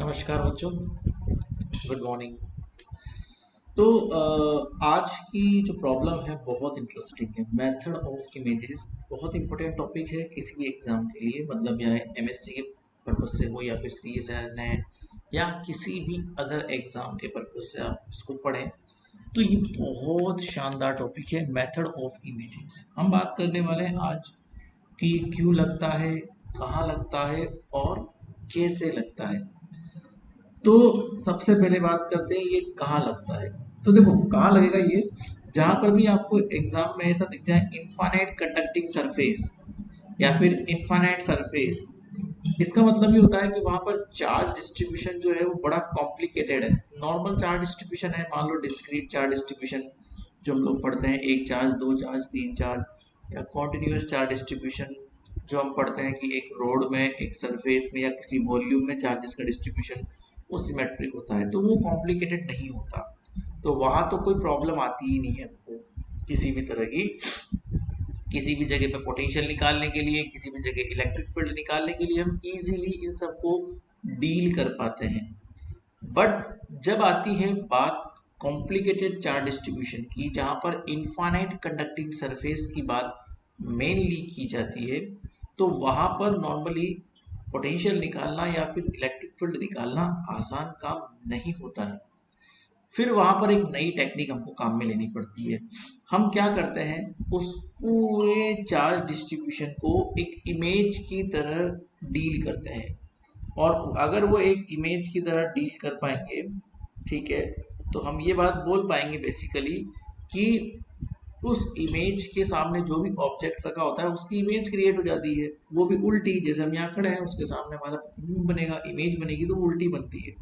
नमस्कार बच्चों, good morning. तो आज की जो प्रॉब्लम है बहुत इंटरेस्टिंग है। मेथड ऑफ इमेजेस बहुत इंपॉर्टेंट टॉपिक है किसी भी एग्जाम के लिए, मतलब या एमएससी के पर्पज से हो या फिर सीएसआर नेट या किसी भी अदर एग्जाम के पर्पज से आप इसको पढ़ें। तो ये बहुत शानदार टॉपिक है, मेथड ऑफ इमेजेस। हम बात करने वाले हैं आज कि ये क्यों लगता है, कहाँ लगता है और कैसे लगता है। तो सबसे पहले बात करते हैं ये कहाँ लगता है। तो देखो कहाँ लगेगा ये, जहाँ पर भी आपको एग्जाम में ऐसा दिख जाए इनफाइनाइट कंडक्टिंग सरफेस या फिर इनफाइनाइट सरफेस, इसका मतलब ये होता है कि वहां पर चार्ज डिस्ट्रीब्यूशन जो है वो बड़ा कॉम्प्लिकेटेड है। नॉर्मल चार्ज डिस्ट्रीब्यूशन है, मान लो डिस्क्रीट चार्ज डिस्ट्रीब्यूशन जो हम लोग पढ़ते हैं, एक चार्ज, दो चार्ज, तीन चार्ज, या कॉन्टिन्यूस चार्ज डिस्ट्रीब्यूशन जो हम पढ़ते हैं कि एक रोड में, एक सरफेस में या किसी वॉल्यूम में चार्जेस का डिस्ट्रीब्यूशन वो सिमेट्रिक होता है, तो वो कॉम्प्लिकेटेड नहीं होता। तो वहां तो कोई प्रॉब्लम आती ही नहीं है हमको किसी भी तरह की। किसी भी जगह पे पोटेंशियल निकालने के लिए, किसी भी जगह इलेक्ट्रिक फील्ड निकालने के लिए हम इजीली इन सबको डील कर पाते हैं। बट जब आती है बात कॉम्प्लिकेटेड चार्ज डिस्ट्रीब्यूशन की, जहां पर इनफाइनाइट कंडक्टिंग सरफेस की बात मेनली की जाती है, तो वहां पर नॉर्मली पोटेंशियल निकालना या फिर इलेक्ट्रिक फील्ड निकालना आसान काम नहीं होता है। फिर वहां पर एक नई टेक्निक हमको काम में लेनी पड़ती है। हम क्या करते हैं, उस पूरे चार्ज डिस्ट्रीब्यूशन को एक इमेज की तरह डील करते हैं। और अगर वो एक इमेज की तरह डील कर पाएंगे, ठीक है, तो हम ये बात बोल पाएंगे बेसिकली कि उस इमेज के सामने जो भी ऑब्जेक्ट रखा होता है उसकी इमेज क्रिएट हो जाती है, वो भी उल्टी। जैसे हम यहाँ खड़े हैं, उसके सामने हमारा प्रतिबिंब बनेगा, इमेज बनेगी, तो वो उल्टी बनती है।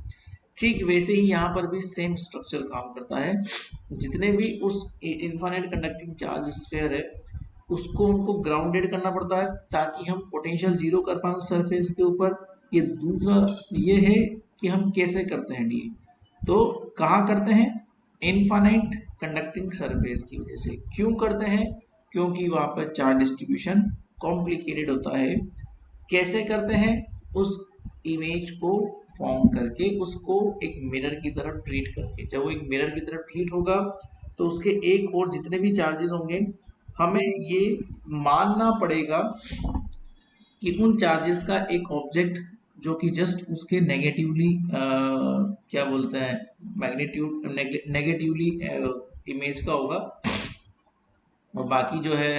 ठीक वैसे ही यहाँ पर भी सेम स्ट्रक्चर काम करता है। जितने भी उस इनफाइनाइट कंडक्टिंग चार्ज स्फीयर है उसको हमको ग्राउंडेड करना पड़ता है ताकि हम पोटेंशियल जीरो कर पाए उस सरफेस के ऊपर। ये दूसरा ये है कि हम कैसे करते हैं डील। तो कहाँ करते हैं, इनफाइनाइट कंडक्टिंग सरफेस की वजह से। क्यों करते हैं, क्योंकि वहां पर चार्ज डिस्ट्रीब्यूशन कॉम्प्लिकेटेड होता है। कैसे करते हैं, उस इमेज को फॉर्म करके, उसको एक मिरर की तरह ट्रीट करके। जब वो एक मिरर की तरह ट्रीट होगा तो उसके एक और जितने भी चार्जेस होंगे, हमें ये मानना पड़ेगा कि उन चार्जेस का एक ऑब्जेक्ट जो कि जस्ट उसके नेगेटिवली क्या बोलते हैं, मैग्नीट्यूड नेगेटिवली इमेज का होगा, और बाकी जो है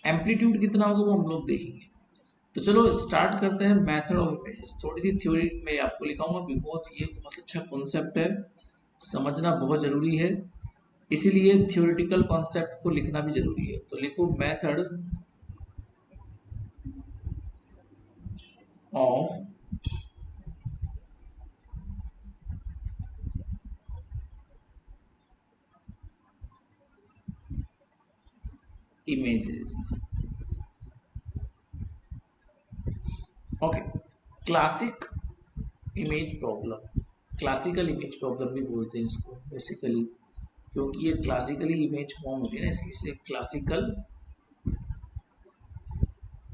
एम्पलीट्यूड कितना होगा वो हम लोग देखेंगे। तो चलो स्टार्ट करते हैं मेथड ऑफ इमेजेस। थोड़ी सी थ्योरी में आपको लिखाऊंगा बिकॉज ये बहुत अच्छा कॉन्सेप्ट है, समझना बहुत जरूरी है, इसीलिए थ्योरेटिकल कॉन्सेप्ट को लिखना भी जरूरी है। तो लिखो method of images. Okay, classic image problem, classical image problem भी बोलते हैं इसको बेसिकली, क्योंकि ये क्लासिकली इमेज फॉर्म होती है ना, इसलिए इसे क्लासिकल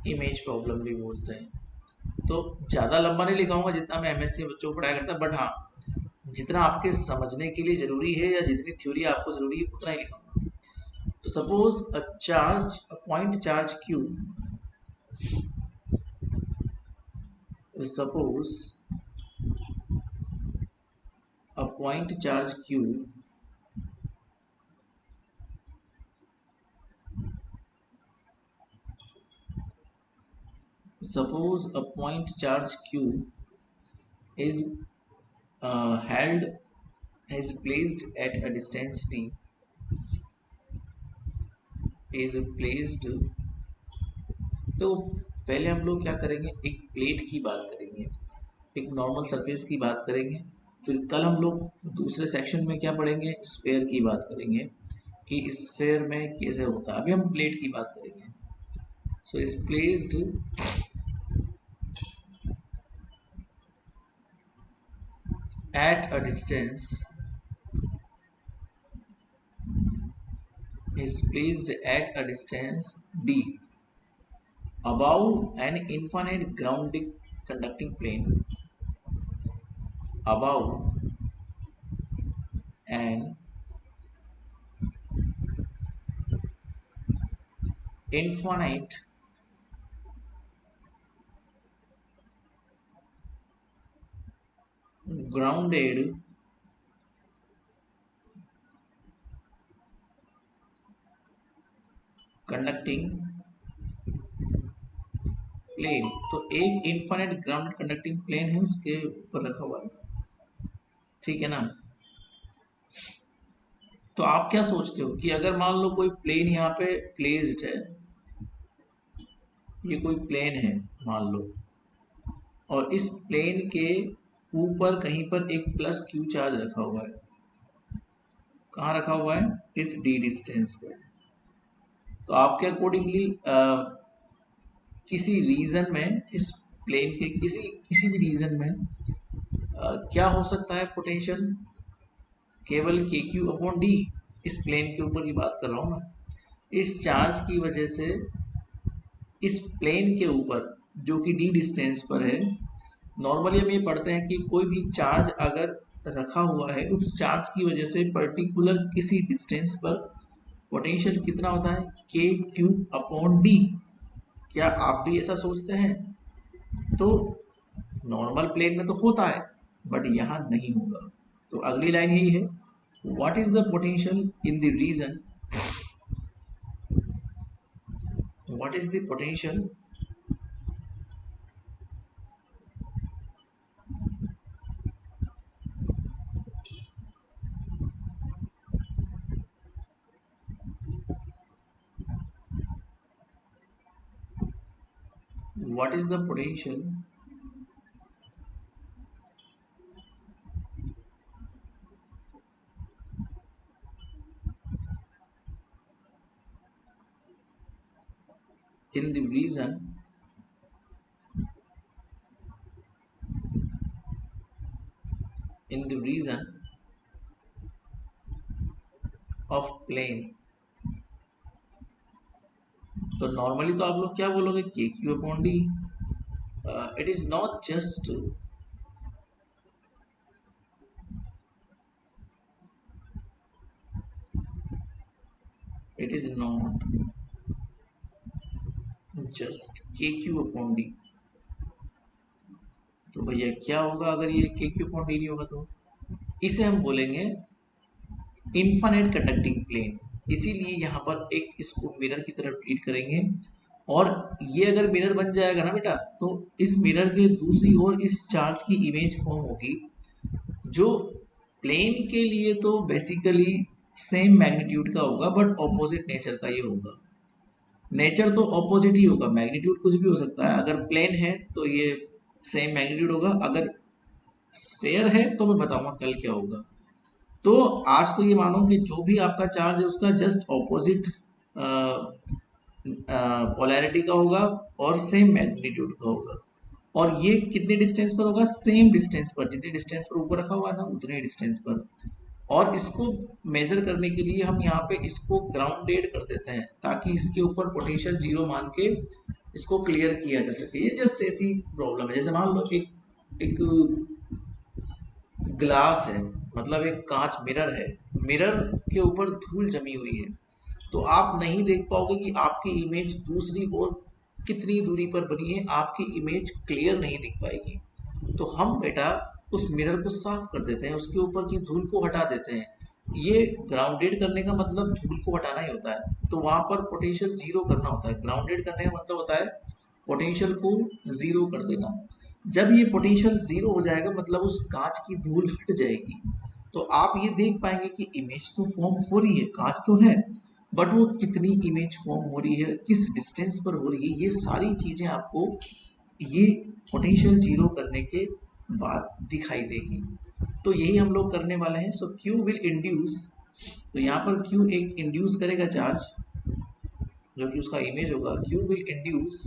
इमेज प्रॉब्लम भी बोलते हैं। तो ज़्यादा लंबा नहीं लिखाऊंगा जितना मैं एमएससी बच्चों को पढ़ाया करता, बट हाँ जितना आपके समझने के लिए जरूरी है या जितनी थ्योरी आपको जरूरी है उतना ही लिखाऊंगा। तो suppose a charge, a point charge Q, suppose a point charge q suppose a point charge q is held, is placed at a distance t, is placed। तो पहले हम लोग क्या करेंगे, एक प्लेट की बात करेंगे, एक नॉर्मल सरफेस की बात करेंगे। फिर कल हम लोग दूसरे सेक्शन में क्या पढ़ेंगे, स्फेयर की बात करेंगे कि स्फेयर में कैसे होता है। अभी हम प्लेट की बात करेंगे। So is placed at a distance, is placed at a distance d above an infinite conducting plane above an infinite grounded conducting plane. तो एक इनफाइनाइट ग्राउंड कंडक्टिंग प्लेन है, उसके ऊपर रखा हुआ है, ठीक है ना। तो आप क्या सोचते हो कि अगर मान लो कोई प्लेन यहाँ पे प्लेस्ड है, ये कोई प्लेन है मान लो, और इस प्लेन के ऊपर कहीं पर एक प्लस क्यू चार्ज रखा हुआ है। कहाँ रखा हुआ है? इस डी डिस्टेंस पे। तो आपके अकॉर्डिंगली किसी रीजन में, इस प्लेन के किसी किसी भी रीजन में क्या हो सकता है पोटेंशियल? केवल के क्यू अपॉन डी। इस प्लेन के ऊपर की बात कर रहा हूँ मैं। इस चार्ज की वजह से इस प्लेन के ऊपर जो कि डी डिस्टेंस पर है, नॉर्मली हम ये पढ़ते हैं कि कोई भी चार्ज अगर रखा हुआ है, उस चार्ज की वजह से पर्टिकुलर किसी डिस्टेंस पर पोटेंशियल कितना होता है? के क्यू अपॉन डी। क्या आप भी ऐसा सोचते हैं? तो नॉर्मल प्लेन में तो होता है, बट यहाँ नहीं होगा। तो अगली लाइन यही है, what is the potential in the region, what is the potential what is the potential in the region in the region of plane। तो नॉर्मली तो आप लोग क्या बोलोगे? के Q upon D. It is not just, it is not just के Q upon D. तो भैया क्या होगा अगर ये के क्यू अपॉन डी नहीं होगा? तो इसे हम बोलेंगे इनफाइनाइट कंडक्टिंग प्लेन। इसीलिए यहाँ पर एक इसको मिरर की तरफ ट्रीट करेंगे, और ये अगर मिरर बन जाएगा ना बेटा, तो इस मिरर के दूसरी ओर इस चार्ज की इमेज फॉर्म होगी, जो प्लेन के लिए तो बेसिकली सेम मैग्नीट्यूड का होगा, बट ऑपोजिट नेचर का ये होगा। नेचर तो ऑपोजिट ही होगा, मैग्नीट्यूड कुछ भी हो सकता है। अगर प्लेन है तो ये सेम मैग्नीट्यूड होगा, अगर स्फेयर है तो मैं बताऊंगा कल क्या होगा। तो आज तो ये मानो कि जो भी आपका चार्ज है उसका जस्ट ऑपोजिट पोलैरिटी का होगा और सेम मैग्नीट्यूड का होगा। और ये कितने डिस्टेंस पर होगा? सेम डिस्टेंस पर, जितने डिस्टेंस पर ऊपर रखा हुआ है ना उतने डिस्टेंस पर। और इसको मेजर करने के लिए हम यहाँ पे इसको ग्राउंडेड कर देते हैं, ताकि इसके ऊपर पोटेंशियल जीरो मान के इसको क्लियर किया जा सके। ये जस्ट ऐसी प्रॉब्लम है, जैसे मान लो एक एक ग्लास है, मतलब एक कांच मिरर है, मिरर के ऊपर धूल जमी हुई है, तो आप नहीं देख पाओगे कि आपकी इमेज दूसरी ओर कितनी दूरी पर बनी है, आपकी इमेज क्लियर नहीं दिख पाएगी। तो हम बेटा उस मिरर को साफ कर देते हैं, उसके ऊपर की धूल को हटा देते हैं। ये ग्राउंडेड करने का मतलब धूल को हटाना ही होता है। तो वहां पर पोटेंशियल जीरो करना होता है। ग्राउंडेड करने का मतलब होता है पोटेंशियल को जीरो कर देना। जब ये पोटेंशियल जीरो हो जाएगा मतलब उस कांच की धूल हट जाएगी, तो आप ये देख पाएंगे कि इमेज तो फॉर्म हो रही है, कांच तो है, बट वो कितनी इमेज फॉर्म हो रही है, किस डिस्टेंस पर हो रही है, ये सारी चीजें आपको ये पोटेंशियल जीरो करने के बाद दिखाई देगी। तो यही हम लोग करने वाले हैं। सो क्यू विल इंड्यूस, तो यहाँ पर क्यू एक इंड्यूस करेगा चार्ज, जो कि उसका इमेज होगा। Q will induce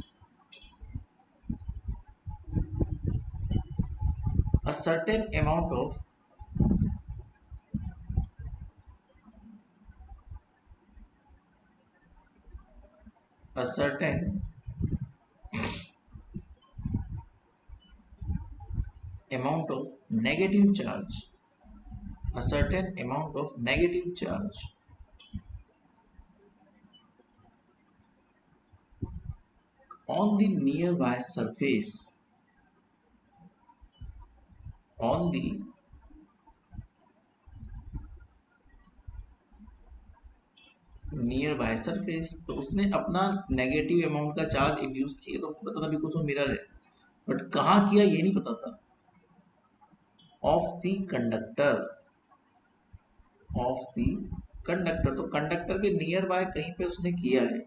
a certain amount of a certain amount of negative charge, a certain amount of negative charge on the nearby surface, on the near by surface. तो उसने अपना negative amount का charge induce किया, तो हमको पता था because वो मिरर है, बट कहाँ किया ये नहीं पता था। Of the conductor, of the conductor, तो कंडक्टर के नियर बाय कहीं पे उसने किया है।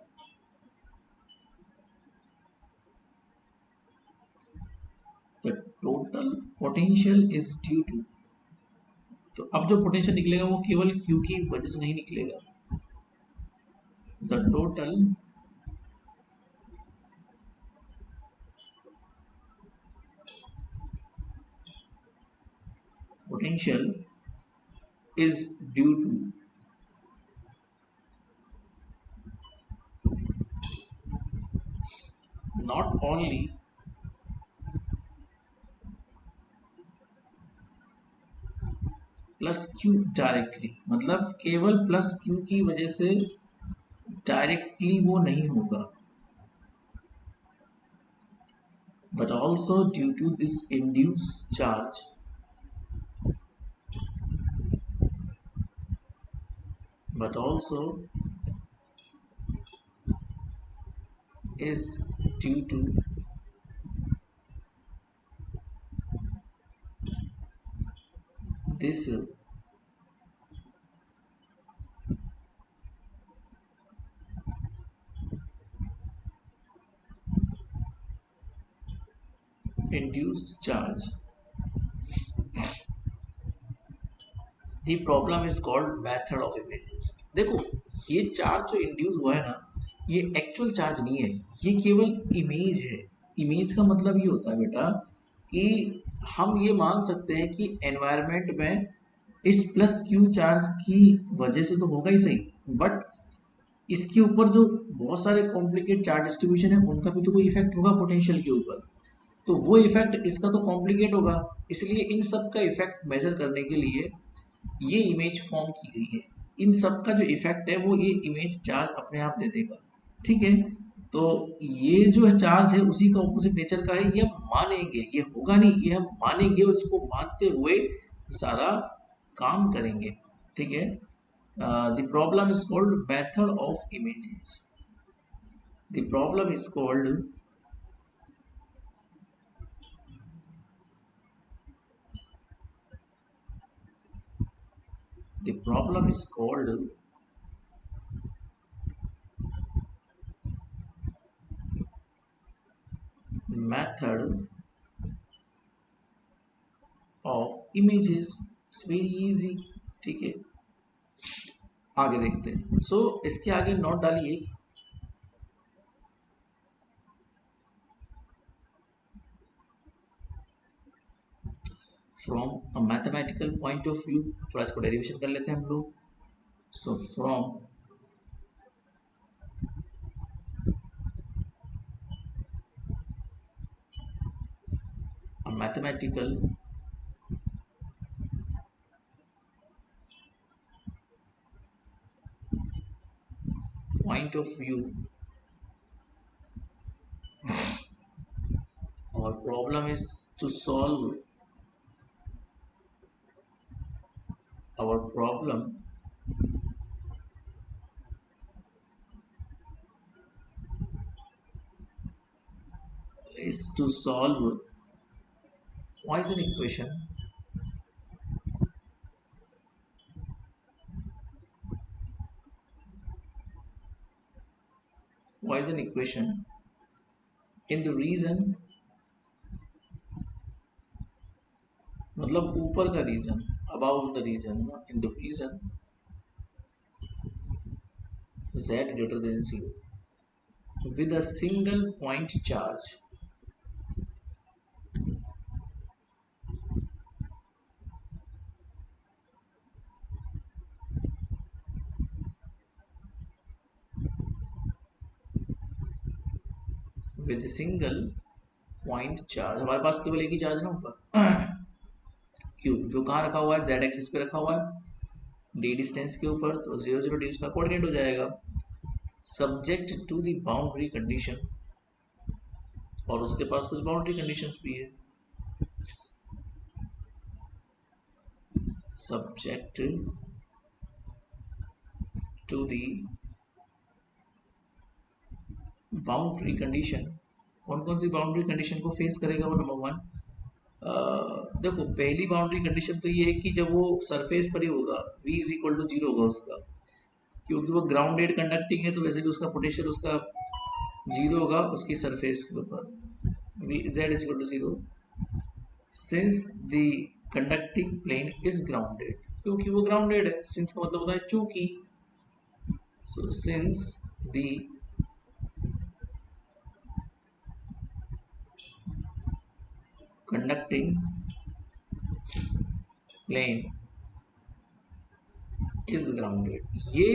The total potential is due to, तो अब जो पोटेंशियल निकलेगा वो केवल क्यू की वजह से नहीं निकलेगा। The total potential is due to not only plus Q directly, मतलब केवल प्लस क्यू की वजह से डायरेक्टली वो नहीं होगा, but also due to this induce charge, but also is due to this induced charge। The problem is called method of images। देखो, ये चार्ज जो इंड्यूस हुआ है ना, ये एक्चुअल चार्ज नहीं है, ये केवल इमेज है। इमेज का मतलब ये होता है बेटा कि हम ये मान सकते हैं कि एनवायरनमेंट में इस प्लस क्यू चार्ज की वजह से तो होगा ही सही, बट इसके ऊपर जो बहुत सारे कॉम्प्लिकेट चार्ज डिस्ट्रीब्यूशन है उनका भी तो कोई इफेक्ट होगा पोटेंशियल के ऊपर, तो वो इफेक्ट इसका तो कॉम्प्लिकेट होगा। इसलिए इन सब का इफेक्ट मेजर करने के लिए ये इमेज फॉर्म की गई है। इन सब का जो इफेक्ट है वो ये इमेज चार्ज अपने आप दे देगा, ठीक है। तो ये जो चार्ज है उसी का ऑपोजिट नेचर का है, ये हम मानेंगे, ये होगा नहीं, ये हम मानेंगे और इसको मानते हुए सारा काम करेंगे, ठीक है। The problem is called method of images. The problem is called the problem is called method of images। It's very easy, ठीक है। आगे देखते हैं। सो इसके आगे नोट डालिए, from a mathematical point of view, थोड़ा इसको डेरिवेशन कर लेते हैं हम लोग। So from a mathematical point of view, our problem is to solve, our problem is to solve Poisson equation Poisson equation in the region, मतलब ऊपर का region, about the region, in the region z greater than 0 with a single point charge, with a single point charge। हमारे पास केवल एक ही charge है ना ऊपर, Q जो कहाँ रखा हुआ है, जेड एक्सिस पे रखा हुआ है डी डिस्टेंस के ऊपर, तो 0 0 डी उसका कोऑर्डिनेट हो जाएगा subject to the boundary condition, और उसके पास कुछ बाउंड्री कंडीशंस भी है subject to the boundary condition. कौन कौन सी बाउंड्री कंडीशन को फेस करेगा वो, नंबर वन, देखो पहली बाउंड्री कंडीशन तो ये है कि जब वो सरफेस पर ही होगा v is equal to zero होगा उसका, क्योंकि वो ग्राउंडेड कंडक्टिंग है तो वैसे भी उसका पोटेंशियल उसका जीरो होगा उसकी सरफेस के ऊपर, v z is equal to zero since the conducting plane is grounded, क्योंकि वो ग्राउंडेड है, सिंस का मतलब होता है चूंकि, so since the conducting plane is grounded। ये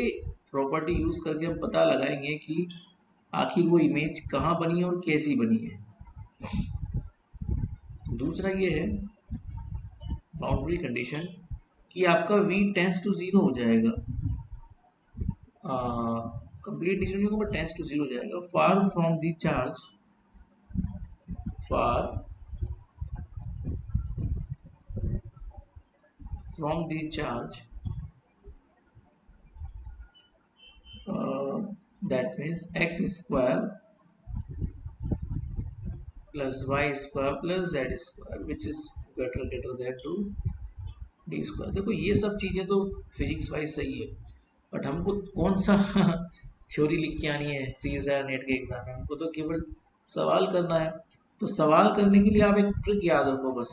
प्रॉपर्टी यूज करके हम पता लगाएंगे कि आखिर वो इमेज कहाँ बनी है और कैसी बनी है। दूसरा ये है बाउंड्री कंडीशन कि आपका v टेंस टू जीरो हो जाएगा, कंप्लीट डिसीजन नहीं होगा बट टेंस टू जीरो हो जाएगा, far from the charge, far from the charge, that means x square plus y square plus z square which is greater than to d square। देखो ये सब चीज़ें तो physics wise सही है, but हमको कौन सा थ्योरी लिख के आनी है सीएसआर नेट के एग्जाम में, हमको तो केवल सवाल करना है। तो सवाल करने के लिए आप एक ट्रिक याद रखो बस,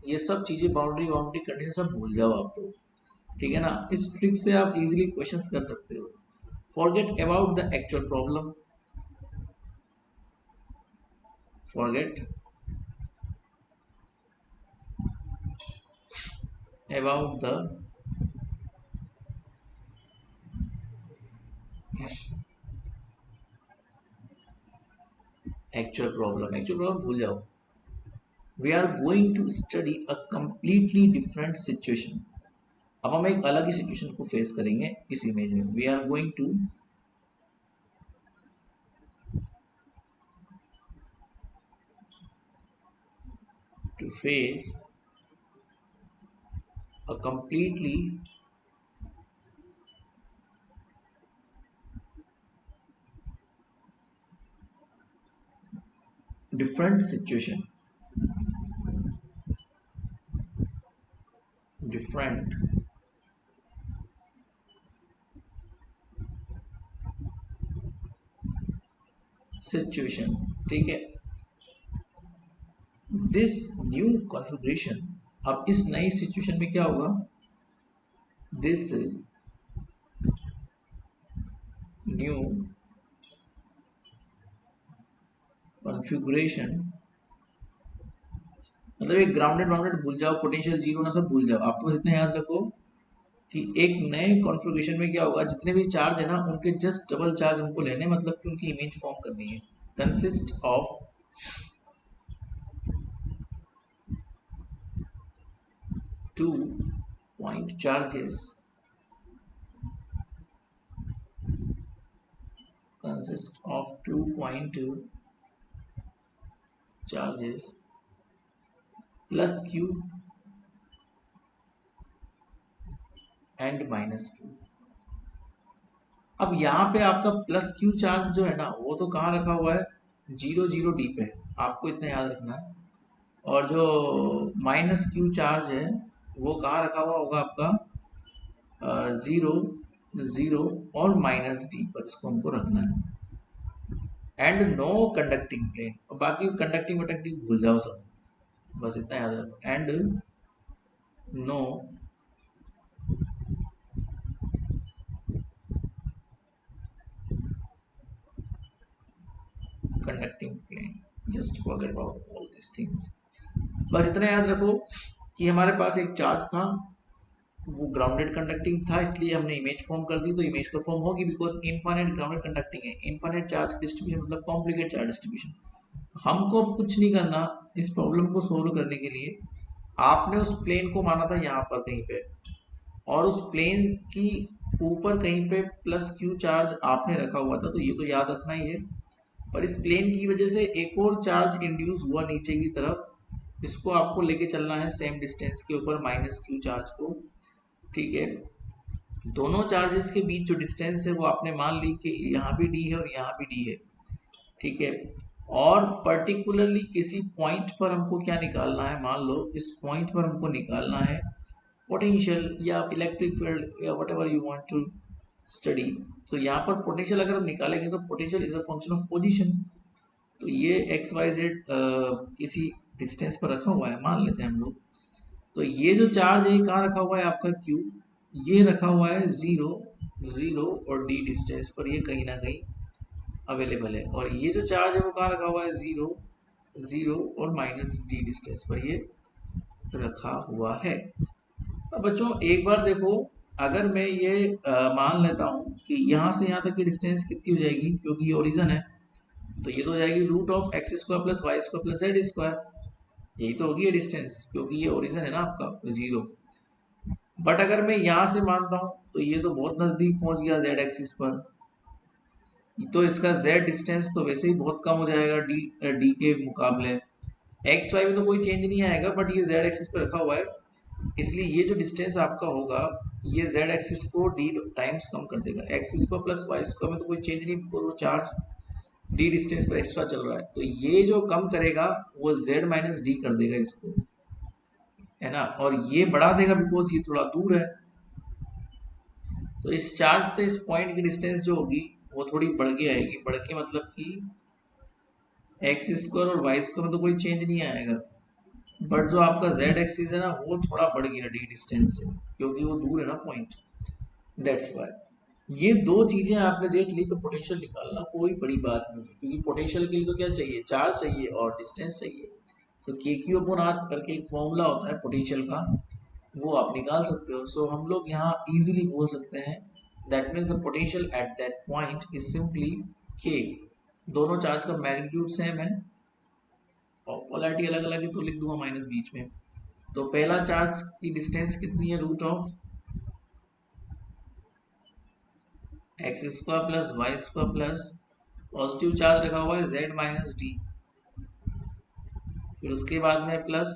ये सब चीज़ें बाउंड्री बाउंड्री कंडीशन सब भूल जाओ आप तो, ठीक है ना। इस ट्रिक से आप इजीली क्वेश्चंस कर सकते हो। Forget about the actual problem, forget about the actual problem भूल जाओ। we are going to study a completely different situation। अब हम एक अलग ही सिचुएशन को फेस करेंगे इस इमेज में। we are going to face a completely different situation, different situation, ठीक है। दिस न्यू कॉन्फ़िगरेशन, अब इस नई सिचुएशन में क्या होगा, दिस न्यू कॉन्फ़िगरेशन, मतलब एक ग्राउंडेड वाउंडेड भूल जाओ, पोटेंशियल जीरो ना सब भूल जाओ, आप तो बस इतना याद रखो कि एक नए कॉन्फ़िगरेशन में क्या होगा, जितने भी चार्ज है ना उनके जस्ट डबल चार्ज हमको लेने, मतलब कि उनकी इमेज फॉर्म करनी है। Consist of two point charges, consist of 2 point charges plus q and minus q। अब यहाँ पे आपका प्लस क्यू चार्ज जो है ना वो तो कहाँ रखा हुआ है, 0 0 डी पे, आपको इतना याद रखना है। और जो माइनस क्यू चार्ज है वो कहाँ रखा हुआ होगा आपका, 0 0 और माइनस डी पर, इसको हमको रखना है। एंड नो कंडक्टिंग प्लेन, और बाकी कंडक्टिंग वडक्टिंग भूल जाओ सब, बस इतना याद रखो। And no conducting plane, just forget about all this things. बस इतना याद रखो कि हमारे पास एक चार्ज था, वो ग्राउंडेड कंडक्टिंग था, इसलिए हमने इमेज फॉर्म कर दी, तो इमेज तो फॉर्म होगी बिकॉज इनफाइनाइट ग्राउंडेड कंडक्टिंग है। इनफाइनाइट चार्ज डिस्ट्रीब्यूशन मतलब कॉम्प्लिकेट चार्ज डिस्ट्रीब्यूशन। हमको अब कुछ नहीं करना, इस प्रॉब्लम को सोल्व करने के लिए आपने उस प्लेन को माना था यहाँ पर कहीं पे, और उस प्लेन की ऊपर कहीं पे प्लस क्यू चार्ज आपने रखा हुआ था, तो ये तो याद रखना ही है। पर इस प्लेन की वजह से एक और चार्ज इंड्यूस हुआ नीचे की तरफ, इसको आपको लेके चलना है सेम डिस्टेंस के ऊपर माइनस क्यू चार्ज को। ठीक है, दोनों चार्जेस के बीच जो डिस्टेंस है वो आपने मान ली कि यहाँ भी डी है और यहाँ भी डी है। ठीक है, और पर्टिकुलरली किसी पॉइंट पर हमको क्या निकालना है, मान लो इस पॉइंट पर हमको निकालना है पोटेंशियल या इलेक्ट्रिक फील्ड या whatever you want to study. तो यहाँ पर पोटेंशियल अगर हम निकालेंगे तो potential is a function of position. तो ये एक्स वाई जेड किसी डिस्टेंस पर रखा हुआ है मान लेते हैं हम लोग। तो ये जो चार्ज है कहाँ रखा हुआ है आपका क्यू, ये रखा हुआ है जीरो जीरो और डी डिस्टेंस पर, ये कहीं ना कहीं अवेलेबल है। और ये जो चार्ज है वो कहाँ रखा हुआ है, जीरो जीरो और माइनस डी डिस्टेंस पर ये रखा हुआ है। अब बच्चों एक बार देखो, अगर मैं ये मान लेता हूँ कि यहाँ से यहाँ तक की डिस्टेंस कितनी हो जाएगी, क्योंकि ये ओरिजन है, तो ये तो हो जाएगी root of x square plus Y square plus Z square. यही तो होगी ये डिस्टेंस, क्योंकि ये ओरिजन है ना आपका जीरो। बट अगर मैं यहाँ से मानता हूँ तो ये तो बहुत नज़दीक पहुँच गया जेड एक्सिस पर, तो इसका जेड डिस्टेंस तो वैसे ही बहुत कम हो जाएगा डी डी के मुकाबले। एक्स वाई में तो कोई चेंज नहीं आएगा, बट ये जेड एक्सिस पर रखा हुआ है, इसलिए ये जो डिस्टेंस आपका होगा ये जेड एक्सिस को डी टाइम्स कम कर देगा। X square plus Y square में तो कोई चेंज नहीं, वो चार्ज डी डिस्टेंस पर एक्स्ट्रा चल रहा है, तो ये जो कम करेगा वो जेड माइनस डी कर देगा इसको, है ना, और ये बढ़ा देगा बिकॉज ये थोड़ा दूर है। तो इस चार्ज से इस पॉइंट की डिस्टेंस जो होगी वो थोड़ी बढ़ के आएगी, बढ़ के मतलब कि एक्स स्क्वायर और वाई स्क्वायर में तो कोई चेंज नहीं आएगा, बट जो आपका जेड एक्सिस है ना वो थोड़ा बढ़ गया डी डिस्टेंस से, क्योंकि वो दूर है ना पॉइंट, दैट्स वाई। ये दो चीजें आपने देख ली तो पोटेंशियल निकालना कोई बड़ी बात नहीं है, क्योंकि पोटेंशियल के लिए तो क्या चाहिए, चार्ज चाहिए और डिस्टेंस चाहिए। तो के क्यू अपॉन आर करके एक फॉर्मूला होता है पोटेंशियल का, वो आप निकाल सकते हो। सो हम लोग यहाँ इजीली बोल सकते हैं that means the potential at that point is simply के। दोनों चार्ज का मैग्नीट्यूड सेम है और पोलैरिटी अलग अलग है, तो लिख दूंगा माइनस बीच में। तो पहला चार्ज की डिस्टेंस कितनी है, root of x square plus Y square plus positive charge रखा हुआ है जेड माइनस डी, फिर उसके बाद में प्लस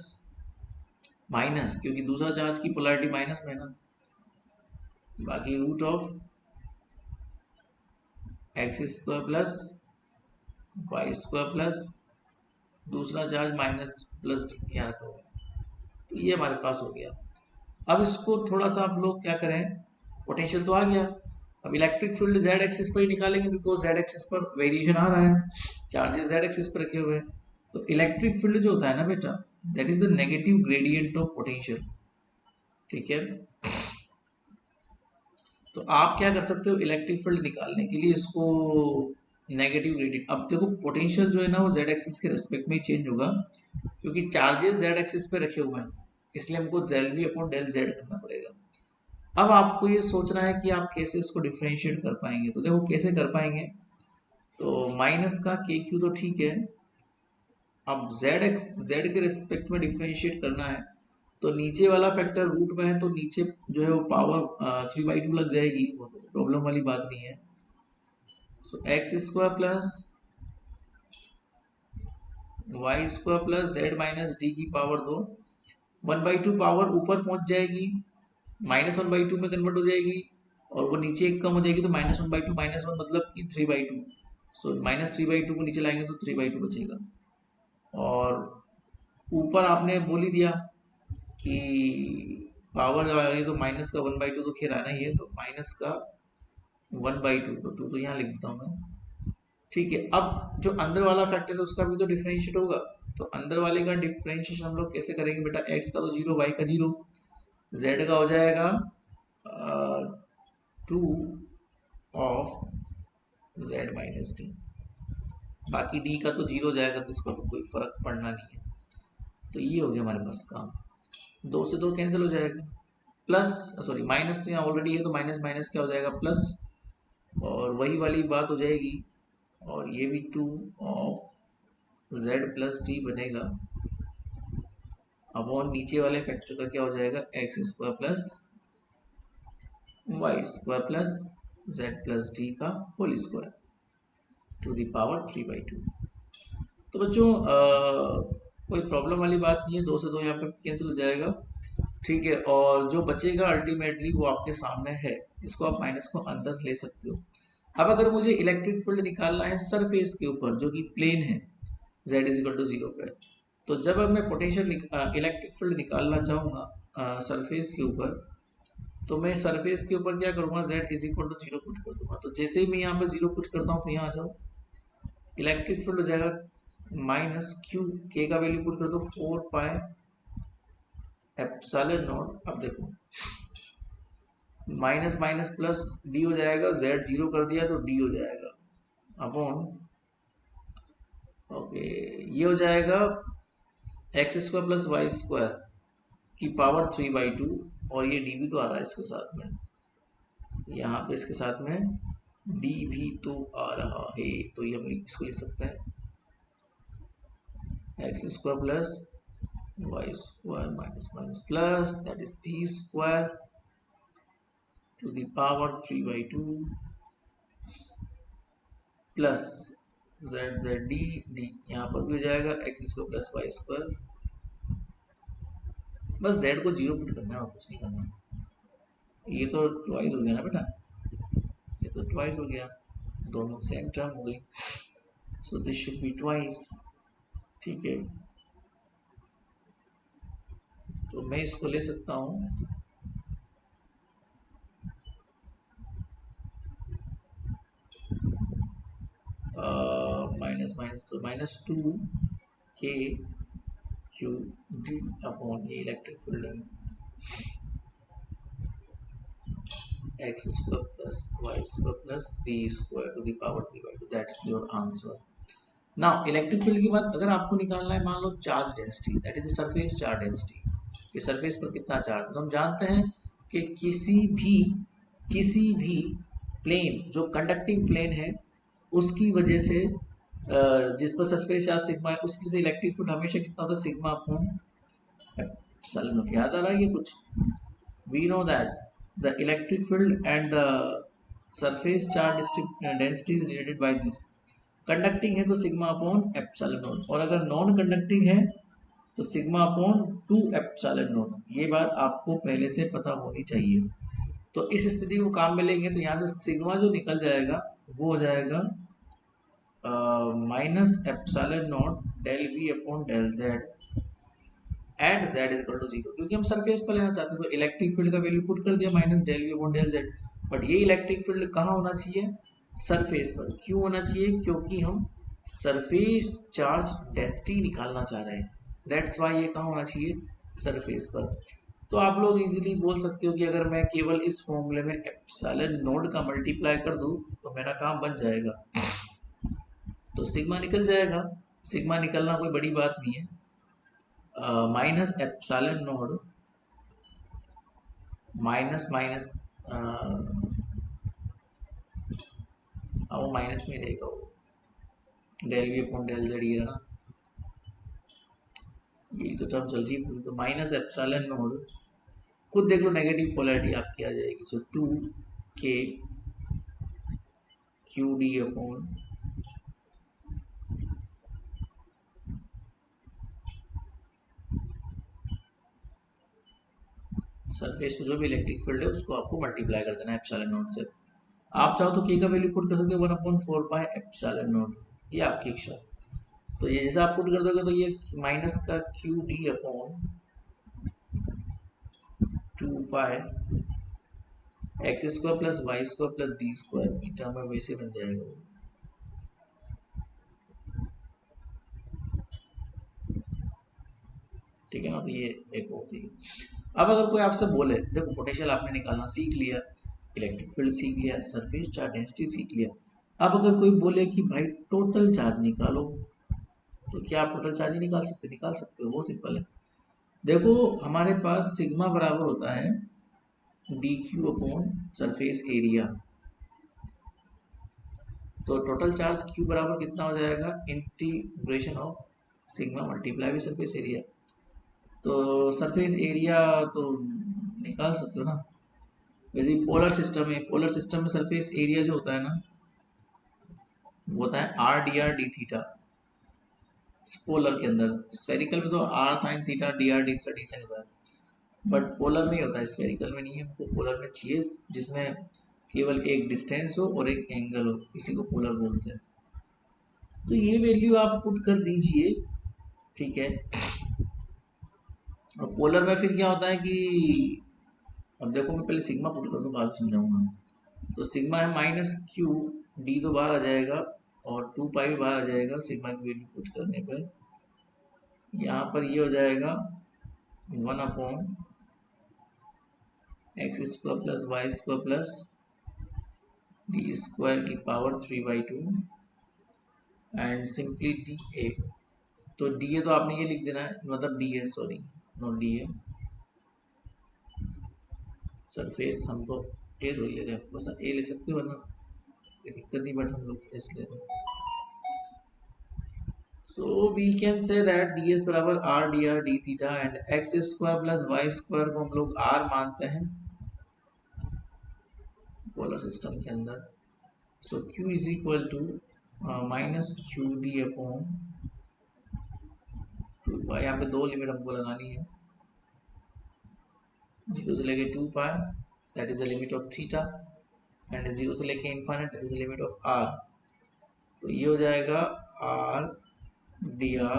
माइनस, क्योंकि दूसरा चार्ज की पोलैरिटी माइनस में है ना, बाकी root of x square plus Y square plus दूसरा चार्ज माइनस प्लस डी यहाँ रखा हुआ है। तो ये हमारे पास हो गया। अब इसको थोड़ा सा आप लोग क्या करें, पोटेंशियल तो आ गया, अब इलेक्ट्रिक फील्ड जेड एक्सिस पर ही निकालेंगे, बिकॉज जेड एक्सिस पर वेरिएशन आ रहा है, चार्जेस जेड एक्सिस पर रखे हुए हैं। तो इलेक्ट्रिक फील्ड जो होता है ना बेटा, that is the negative gradient of potential. ठीक है, तो आप क्या कर सकते हो इलेक्ट्रिक फील्ड निकालने के लिए, इसको नेगेटिव ग्रेडियंट, अब देखो पोटेंशियल जो है ना वो जेड एक्सिस के रेस्पेक्ट में ही चेंज होगा, क्योंकि चार्जेस जेड एक्सिस पे रखे हुए हैं, इसलिए हमको del v upon del z करना पड़ेगा। अब आपको ये सोचना है कि आप कैसे इसको डिफ्रेंशिएट कर पाएंगे, तो देखो कैसे कर पाएंगे। तो माइनस का के क्यू तो ठीक है, अब जेड एक्स जेड के रिस्पेक्ट में डिफ्रेंशिएट करना है, तो नीचे वाला फैक्टर रूट में है, तो नीचे जो है वो पावर 3/2 लग जाएगी, वो तो प्रॉब्लम वाली बात नहीं है। So X square plus Y square plus Z minus D की पावर 2, 1/2 पावर ऊपर पहुंच जाएगी, -1/2 में कन्वर्ट हो जाएगी, और वो नीचे एक कम हो जाएगी, तो -1/2 -1 मतलब कि 3/2। सो -3/2 को नीचे लाएंगे तो 3/2 बचेगा। और ऊपर आपने बोल ही दिया कि पावर जब आएगी तो माइनस का 1/2 तो खैर आना ही है, तो माइनस का 1/2, तो 2 तो यहाँ लिख देता हूँ मैं। ठीक है, अब जो अंदर वाला फैक्टर है उसका भी तो डिफरेंशिएट होगा, तो अंदर वाले का डिफरेंशिएशन हम लोग कैसे करेंगे बेटा, एक्स का तो जीरो, वाई का जीरो, जेड का हो जाएगा 2 ऑफ जेड माइनस डी, बाकी डी का तो जीरो जाएगा, तो इसका तो कोई फर्क पड़ना नहीं है। तो ये हो गया हमारे पास काम, 2 से 2 कैंसिल हो जाएगा, प्लस सॉरी माइनस तो यहाँ ऑलरेडी है, तो माइनस माइनस क्या हो जाएगा प्लस, और वही वाली बात हो जाएगी, और ये भी 2 ऑफ जेड प्लस डी बनेगा अपॉन नीचे वाले फैक्टर का क्या हो जाएगा, x square plus Y square plus Z plus D का whole square to the power 3/2। तो बच्चों कोई प्रॉब्लम वाली बात नहीं है, 2 से 2 यहाँ पे कैंसिल हो जाएगा, ठीक है। और जो बचेगा अल्टीमेटली वो आपके सामने है, इसको आप माइनस को अंदर ले सकते हो। अब अगर मुझे इलेक्ट्रिक फील्ड निकालना है सरफेस के ऊपर जो कि प्लेन है z इज इक्वल टू 0 पे, तो जब अब मैं पोटेंशियल इलेक्ट्रिक फील्ड निकालना चाहूँगा सरफेस के ऊपर, तो मैं सरफेस के ऊपर क्या करूँगा, z is equal to 0 put कर दूंगा। तो जैसे ही मैं यहाँ पे 0 पुट करता हूँ तो यहाँ आ जाओ, इलेक्ट्रिक फील्ड हो जाएगा माइनस क्यू, के का वैल्यू पुट कर दो 4 पाई एप्सिलॉन नॉट। अब देखो माइनस माइनस प्लस डी हो जाएगा, z 0 कर दिया तो d हो जाएगा अपॉन, ओके ये हो जाएगा x square plus Y square की पावर 3/2, और ये डी भी तो आ रहा है इसके साथ में, यहाँ पे इसके साथ में डी भी तो आ रहा है, तो ये हम इसको लिख सकते हैं x square plus Y square minus minus plus that is d square to the power 3/2 plus z z d d, यहाँ पर भी हो जाएगा x square plus Y square, बस z को 0 पुट करना है और कुछ नहीं करना। ये तो ट्वाइस हो गया ना बेटा, ये तो ट्वाइस हो गया, दोनों सेम टर्म हो गई, so this should be twice, ठीक है। तो मैं इसको ले सकता हूँ माइनस माइनस तो माइनस 2 के क्यू डी अपॉन ये इलेक्ट्रिक फील्ड है X square plus Y square plus D square to the power 3/2, that's your answer. Now electric field की बात अगर आपको निकालना है, मान लो charge density, that is surface charge density, कि सरफेस पर कितना चार्ज है, तो हम जानते हैं कि किसी भी प्लेन जो कंडक्टिंग प्लेन है उसकी वजह से जिस पर सरफेस चार्ज सिग्मा है उसकी वजह से इलेक्ट्रिक फील्ड हमेशा कितना होता है, सिग्मा अपॉन एप्सिलॉन। याद आ रहा है ये कुछ, we know that the electric field and the surface charge density is related by this। Conducting है तो सिग्मा अपॉन एप्सिलॉन नॉट, और अगर नॉन कंडक्टिंग है तो सिग्मा अपॉन 2 एप्सिलॉन नॉट। ये बात आपको पहले से पता होनी चाहिए। तो इस स्थिति को काम में लेंगे तो यहाँ से सिग्मा जो निकल जाएगा वो हो जाएगा minus epsilon naught del v upon del z at z is equal to 0, क्योंकि हम सरफेस पर लेना चाहते हैं तो इलेक्ट्रिक फील्ड का वैल्यू पुट कर दिया minus del v upon del z। But ये इलेक्ट्रिक फील्ड कहाँ होना चाहिए, सरफेस पर। क्यों होना चाहिए, क्योंकि हम सरफेस चार्ज डेंसिटी निकालना चाह रहे हैं, दैट्स वाई ये कहाँ होना चाहिए, सरफेस पर। तो आप लोग इजीली बोल सकते हो कि अगर मैं केवल इस फॉर्मूले में एप्सिलॉन नोड का मल्टीप्लाई कर दूं तो मेरा काम बन जाएगा, तो सिग्मा निकल जाएगा। सिग्मा निकलना कोई बड़ी बात नहीं है, minus epsilon naught minus minus वो माइनस में रहेगा, वो del v upon del z ये ना, यही तो टर्म चल रही है पूरी। तो माइनस एप्सिलॉन नोड, खुद देख लो नेगेटिव पोलैरिटी आपकी आ जाएगी, सो 2 के क्यू डी अपॉन सरफेस पे जो भी इलेक्ट्रिक फील्ड है उसको आपको मल्टीप्लाई कर देना है एप्सिलॉन नोड से। आप चाहो तो के का वैल्यू पुट कर सकते हो 1/4 पाई एप्सिलॉन नोड, ये आपकी इच्छा। तो ये जैसे आप पुट कर दोगे तो ये माइनस का Q D upon 2 pi X square plus Y square plus D square की टर्म में वैसे बन जाएगा, ठीक है ना। तो ये एक होती है। अब अगर कोई आपसे बोले, देखो पोटेंशियल आपने निकालना सीख लिया, इलेक्ट्रिक फील्ड सीख लिया, सरफेस चार्ज डेंसिटी सीख लिया, अब अगर कोई बोले कि भाई टोटल चार्ज निकालो, तो क्या आप टोटल चार्ज ही निकाल सकते, निकाल सकते हो, बहुत सिंपल है। देखो हमारे पास सिग्मा बराबर होता है d q upon surface area, तो टोटल चार्ज क्यू बराबर कितना हो जाएगा, integration of sigma multiply by surface area. तो सरफेस एरिया तो निकाल सकते हो ना। वैसे पोलर सिस्टम है, पोलर सिस्टम में सरफेस एरिया जो होता है ना वो होता है r d r d theta. Polar के अंदर, स्फेरिकल में तो r sine theta d r d theta d sine होता है, बट पोलर में ही होता है, स्फेरिकल में नहीं है। हमको पोलर में चाहिए जिसमें केवल एक डिस्टेंस हो और एक एंगल हो, इसी को पोलर बोलते हैं। तो ये वैल्यू आप पुट कर दीजिए, ठीक है। और पोलर में फिर क्या होता है कि अब देखो मैं पहले सिग्मा पुट कर दूँ, बाद समझाऊंगा। तो सिग्मा है माइनस क्यू डी, तो बाहर आ जाएगा और 2 पाई भी बाहर आ जाएगा सिग्मा की वैल्यू पुट करने पर। यहाँ पर ये हो जाएगा 1/x² plus y² plus d² की power 3/2 and simply D A. तो डी ए तो आपने ये लिख देना है, मतलब D A, sorry not D A, surface हम तो ए ले रहे हैं, बस ए ले सकते हो ना, कोई दिक्कत नहीं, बट हम लोग एस ले रहे हैं। So we can say that ds बराबर r dr d theta and x² plus y² को हम लोग r मानते हैं पोलर सिस्टम के अंदर। So q is equal to minus q D upon 2 pi. यहाँ पे दो लिमिट हमको लगानी है, 0 से लेके 2 pi, that is the limit of theta, and 0 से लेके infinite, that is the limit of r। तो ये हो जाएगा r dr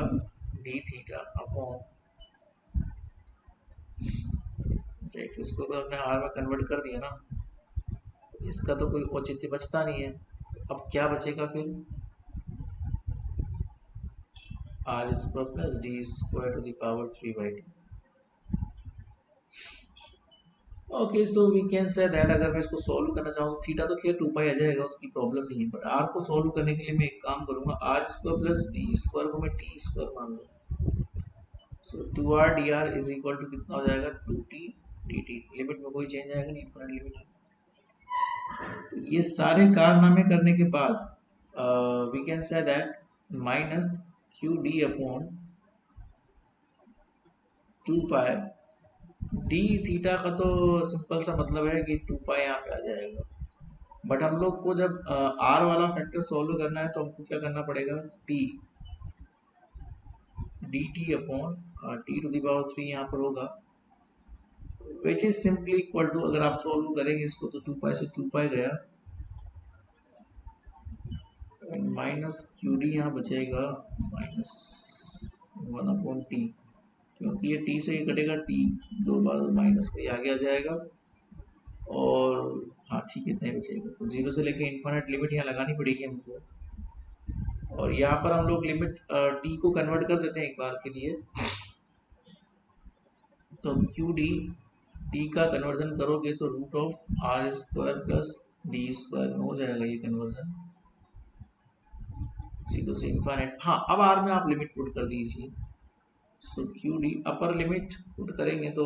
d theta upon X को तो अपने r में कन्वर्ट कर दिया ना, इसका तो कोई औचित्य बचता नहीं है। अब क्या बचेगा फिर, r² plus d² to the power 3/2। Okay, so we can say that अगर मैं इसको सॉल्व करना चाहूँ, थीटा तो खैर 2 पाई आ जाएगा, उसकी प्रॉब्लम नहीं है, बट r को सॉल्व करने के लिए मैं एक काम करूँगा, r² प्लस d² को मैं t² मान लूँ। So 2r dr is equal to कितना हो जाएगा, 2t dt। लिमिट में कोई चेंज आएगा नहीं, इनफाइनाइट लिमिट है। तो ये सारे कारनामे करने के बाद we can say that minus q D upon 2 pi d theta का तो सिंपल सा मतलब है कि 2 पाई यहाँ पे आ जाएगा, बट हम लोग को जब आर वाला फैक्टर सॉल्व करना है तो हमको क्या करना पड़ेगा, t d t upon t to the power 3 यहाँ पर होगा, which is simply equal to, अगर आप सॉल्व करेंगे इसको तो 2 पाई से 2 पाई गया, माइनस क्यू डी यहाँ बचेगा माइनस 1/t, क्योंकि ये टी से ये कटेगा, टी 2 बार माइनस का आगे आ जाएगा, और हाँ ठीक है, इतना ही बचेगा। तो 0 से लेके इन्फाइनाइट लिमिट यहाँ लगानी पड़ेगी हमको, और यहाँ पर हम लोग लिमिट टी को कन्वर्ट कर देते हैं एक बार के लिए। तो क्यू डी टी का कन्वर्जन करोगे तो √r² प्लस d² में हो जाएगा ये कन्वर्जन, 0 से इन्फाइनाइट। हाँ, अब आर में आप लिमिट पुट कर दीजिए। So Q D upper limit put करेंगे तो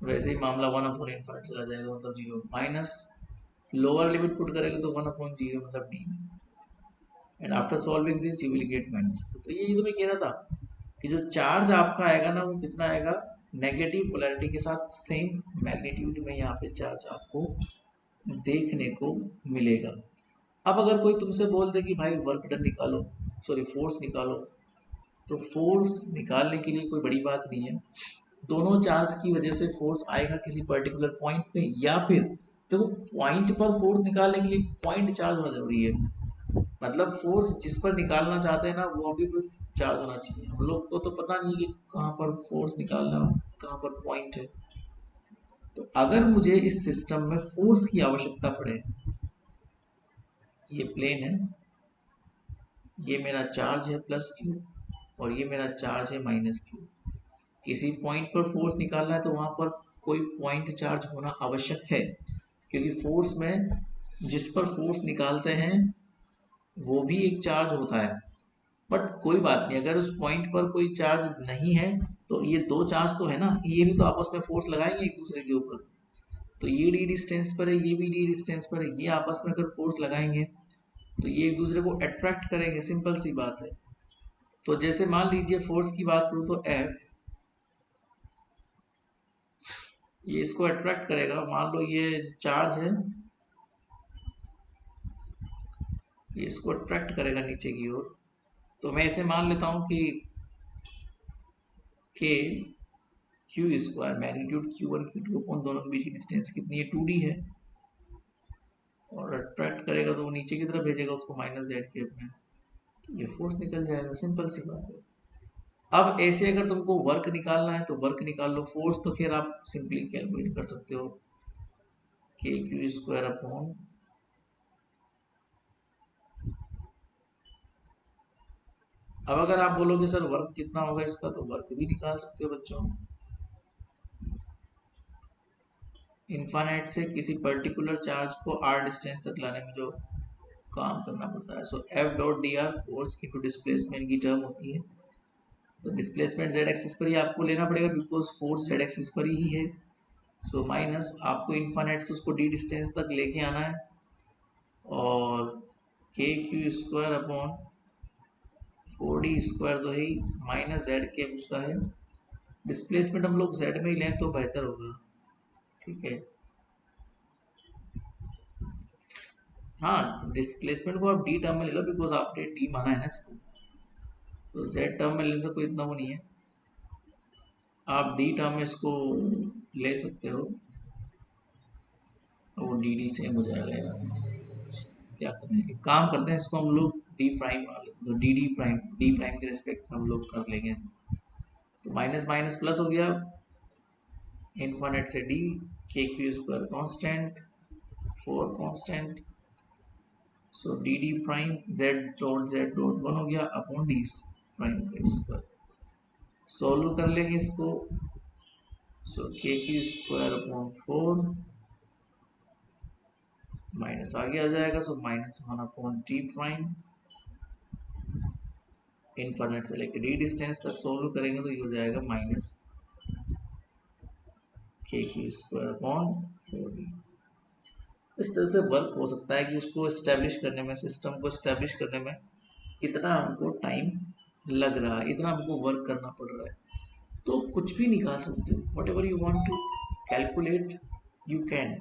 वैसे ही मामला 1/∞ चला जाएगा, मतलब 0, माइनस लोअर लिमिट पुट करेंगे तो 1/0 मतलब D, and after solving this you will get minus. तो ये तो मैं कह रहा था कि जो चार्ज आपका आएगा ना वो कितना आएगा, नेगेटिव पोलैरिटी के साथ सेम मैग्नीट्यूड में यहाँ पे चार्ज आपको देखने को मिलेगा। अब अगर कोई तुमसे बोल दे कि भाई वर्क डन निकालो, सॉरी फोर्स निकालो, तो फोर्स निकालने के लिए कोई बड़ी बात नहीं है, दोनों चार्ज की वजह से फोर्स आएगा किसी पर्टिकुलर पॉइंट पे, या फिर देखो पॉइंट पर फोर्स निकालने के लिए पॉइंट चार्ज होना जरूरी है, मतलब फोर्स जिस पर निकालना चाहते हैं ना वो अभी भी चार्ज होना चाहिए। हम लोग को तो पता नहीं कि कहाँ पर फोर्स निकालना, कहाँ पर पॉइंट है। तो अगर मुझे इस सिस्टम में फोर्स की आवश्यकता पड़े, ये प्लेन है, ये मेरा चार्ज है प्लस क्यू, और ये मेरा चार्ज है माइनस क्यू, किसी पॉइंट पर फोर्स निकालना है तो वहां पर कोई पॉइंट चार्ज होना आवश्यक है, क्योंकि फोर्स में जिस पर फोर्स निकालते हैं वो भी एक चार्ज होता है। बट कोई बात नहीं, अगर उस पॉइंट पर कोई चार्ज नहीं है तो ये दो चार्ज तो है ना, ये भी तो आपस में फोर्स लगाएंगे एक दूसरे के ऊपर। तो ये डी डिस्टेंस पर है, ये भी डी डिस्टेंस पर है, ये आपस में अगर फोर्स लगाएंगे तो ये एक दूसरे को अट्रैक्ट करेंगे, सिंपल सी बात है। तो जैसे मान लीजिए फोर्स की बात करूँ तो F ये इसको अट्रैक्ट करेगा। मान लो ये चार्ज है, ये इसको अट्रैक्ट करेगा नीचे की ओर। तो मैं इसे मान लेता हूँ कि के Q square magnitude Q1 Q2 upon दोनों के बीच की डिस्टेंस कितनी है, 2D है, और अट्रैक्ट करेगा तो वो नीचे की तरफ भेजेगा उसको माइनस जेड के में, तो ये फोर्स निकल जाएगा। सिंपल सी बात है। अब ऐसे अगर तुमको वर्क निकालना है तो वर्क निकाल लो, फोर्स तो खैर आप सिंपली कैलकुलेट कर सकते हो, के क्यू स्क्वायर अपॉन अब अगर आप बोलोगे सर वर्क कितना होगा इसका, तो वर्क भी निकाल सकते हो बच्चों। इन्फानाइट से किसी पर्टिकुलर चार्ज को आर डिस्टेंस तक लाने में जो काम करना पड़ता है, so F dot D R force into displacement की टर्म होती है। तो डिस्प्लेसमेंट जेड एक्सिस पर ही आपको लेना पड़ेगा बिकॉज फोर्स जेड एक्सिस पर ही है। सो माइनस आपको इन्फानाइट से उसको डी डिस्टेंस तक लेके आना है, और के Q square upon 4D square तो है ही, माइनस जेड के उसका है। डिस्प्लेसमेंट हम लोग जेड में ही लें तो बेहतर होगा, ठीक है। हाँ, डिस्प्लेसमेंट को आप डी टर्म में ले लो बिकॉज आपने डी माना है ना इसको, तो जेड टर्म में लेने से कोई इतना वो नहीं है, आप डी टर्म में इसको ले सकते हो। वो डी डी सेम हो जाएगा यार, क्या करें, एक काम करते हैं इसको हम लोग डी प्राइम मान लेते हैं, तो डी प्राइम के रिस्पेक्ट हम लोग कर लेंगे। तो माइनस माइनस प्लस हो गया, इन्फिनिट से D, K Q square constant, 4 constant, so D D prime Z dot 1 हो गया अपॉन डी प्राइम का स्क्वायर। सोल्व कर लेंगे इसको, सो के क्यू स्क्वायर अपॉन 4 माइनस आगे आ जाएगा, सो -1 अपॉन टी प्राइम, इन्फिनिट से लेके डी डिस्टेंस तक सोल्व करेंगे तो ये हो जाएगा माइनस के क्यू स्क्वायर अपॉन 4D। इस तरह से वर्क हो सकता है कि उसको इस्टेब्लिश करने में, सिस्टम को इस्टेब्लिश करने में इतना हमको टाइम लग रहा है, इतना हमको वर्क करना पड़ रहा है। तो कुछ भी निकाल सकते हो, whatever you want to calculate you can.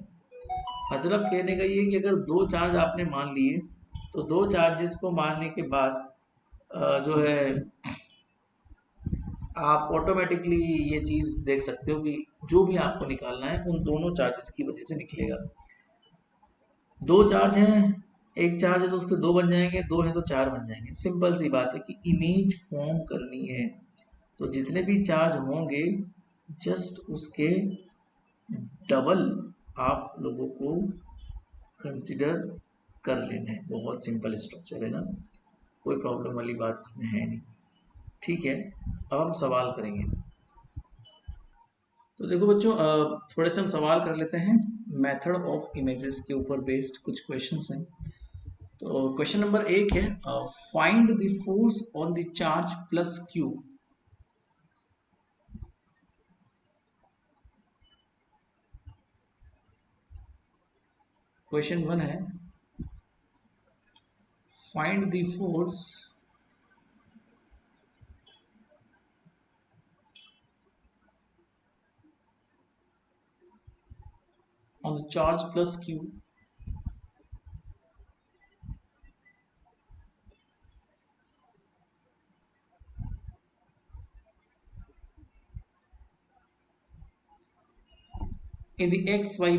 मतलब कहने का ये कि अगर दो चार्ज आपने मान लिए, तो दो चार्जेस को मानने के बाद जो है आप ऑटोमेटिकली ये चीज़ देख सकते हो कि जो भी आपको निकालना है उन दोनों चार्जेस की वजह से निकलेगा। दो चार्ज हैं, एक चार्ज है तो उसके दो बन जाएंगे, दो हैं तो चार बन जाएंगे। सिंपल सी बात है कि इमेज फॉर्म करनी है, तो जितने भी चार्ज होंगे जस्ट उसके डबल आप लोगों को कंसिडर कर लेना है। बहुत सिंपल स्ट्रक्चर है ना, कोई प्रॉब्लम वाली बात इसमें है नहीं, ठीक है। अब हम सवाल करेंगे। तो देखो बच्चों, थोड़े से हम सवाल कर लेते हैं मेथड ऑफ इमेजेस के ऊपर बेस्ड कुछ क्वेश्चंस हैं। तो क्वेश्चन नंबर 1 है, find the force on the charge plus Q. Question 1 है, find the force on the charge plus q in the xy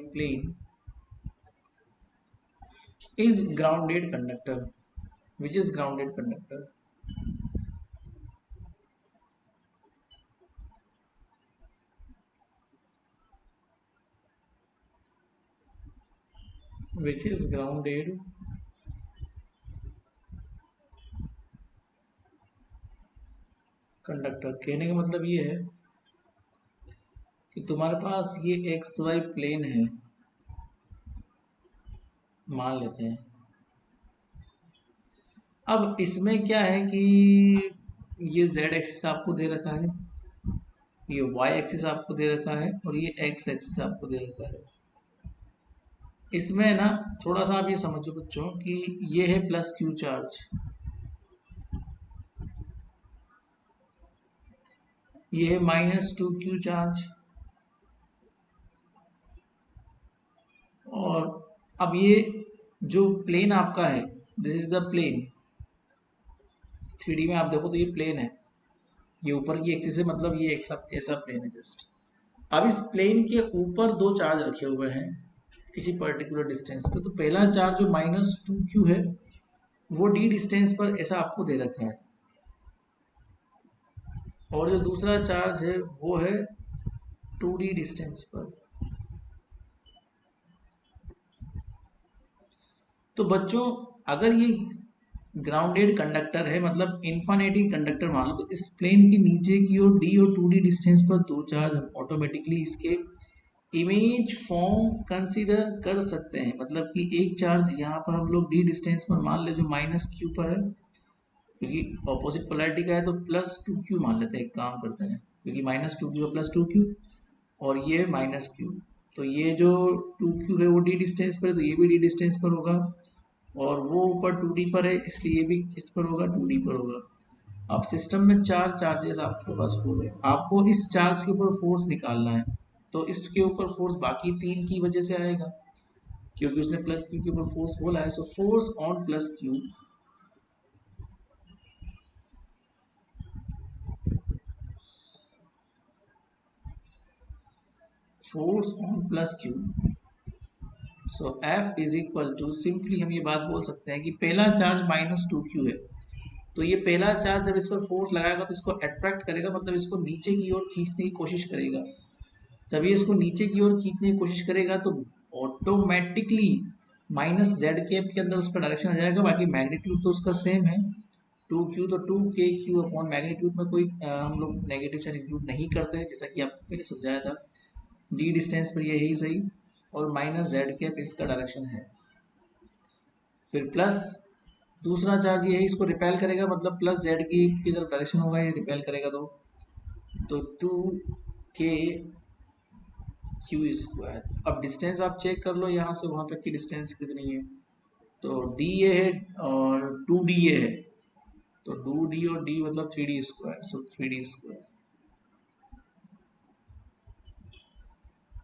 plane is grounded conductor, which is grounded conductor, which is grounded conductor. कहने का मतलब ये है कि तुम्हारे पास ये x Y plane है, मान लेते हैं। अब इसमें क्या है कि ये जेड एक्सिस आपको दे रखा है, ये वाई एक्सिस आपको दे रखा है, और ये एक्स एक्सिस आपको दे रखा है। इसमें ना थोड़ा सा आप ये समझो बच्चों कि ये है प्लस क्यू चार्ज, ये है माइनस टू क्यू चार्ज, और अब ये जो प्लेन आपका है, this is the plane, 3D में आप देखो तो ये प्लेन है, ये ऊपर की एक्सिस है, मतलब ये एक सब ऐसा प्लेन है जस्ट। अब इस प्लेन के ऊपर दो चार्ज रखे हुए हैं किसी पर्टिकुलर डिस्टेंस पे, तो पहला चार्ज जो माइनस टू क्यू है वो डी डिस्टेंस पर ऐसा आपको दे रखा है, और जो दूसरा चार्ज है वो है टू डी डिस्टेंस पर। तो बच्चों अगर ये ग्राउंडेड कंडक्टर है, मतलब इन्फानेटिक कंडक्टर मान लो, तो इस प्लेन के नीचे की ओर डी और टू डी डिस्टेंस पर दो चार्ज हम ऑटोमेटिकली इसके इमेज फॉर्म कंसीडर कर सकते हैं। मतलब कि एक चार्ज यहाँ पर हम लोग डी डिस्टेंस पर मान ले जो माइनस क्यू पर है, क्योंकि ऑपोजिट पोलैरिटी का है तो प्लस टू क्यू मान लेते हैं, एक काम करते हैं, क्योंकि minus two Q plus two Q, और ये माइनस क्यू, तो ये जो टू क्यू है वो डी डिस्टेंस पर है, तो ये भी डी डिस्टेंस पर होगा, और वो ऊपर टू डी पर है इसलिए ये भी किस पर होगा, टू डी पर होगा। अब सिस्टम में चार चार्जेस आपके पास हो गए, आपको इस चार्ज के ऊपर फोर्स निकालना है, तो इसके ऊपर फोर्स बाकी तीन की वजह से आएगा, क्योंकि उसने प्लस क्यू के ऊपर फोर्स बोला है, so force on plus q, force on plus q, so f is equal to, simply हम ये बात बोल सकते हैं कि पहला चार्ज माइनस टू क्यू है, तो ये पहला चार्ज जब इस पर फोर्स लगाएगा तो इसको अट्रैक्ट करेगा, मतलब इसको नीचे की ओर खींचने की कोशिश करेगा। जब ये इसको नीचे की ओर खींचने की कोशिश करेगा तो ऑटोमेटिकली माइनस जेड कैप के अंदर उसका डायरेक्शन आ जाएगा, बाकी मैग्नीट्यूड तो उसका सेम है, टू क्यू, तो टू के क्यू अपॉन मैग्नीट्यूड में कोई हम लोग नेगेटिव साइन इंक्लूड नहीं करते हैं, जैसा कि आपको पहले समझाया था, डी डिस्टेंस पर यही सही, और माइनस जेड कैप इसका डायरेक्शन है। फिर प्लस दूसरा चार्ज ये है, इसको रिपेल करेगा, मतलब प्लस जेड की तरफ डायरेक्शन होगा, ये रिपेल करेगा, तो टू के क्यू स्क्वायर। अब डिस्टेंस आप चेक कर लो यहाँ से वहाँ तक की डिस्टेंस कितनी है, तो डी ये है और टू डी ये है, तो टू डी और डी मतलब three D square, so three D square.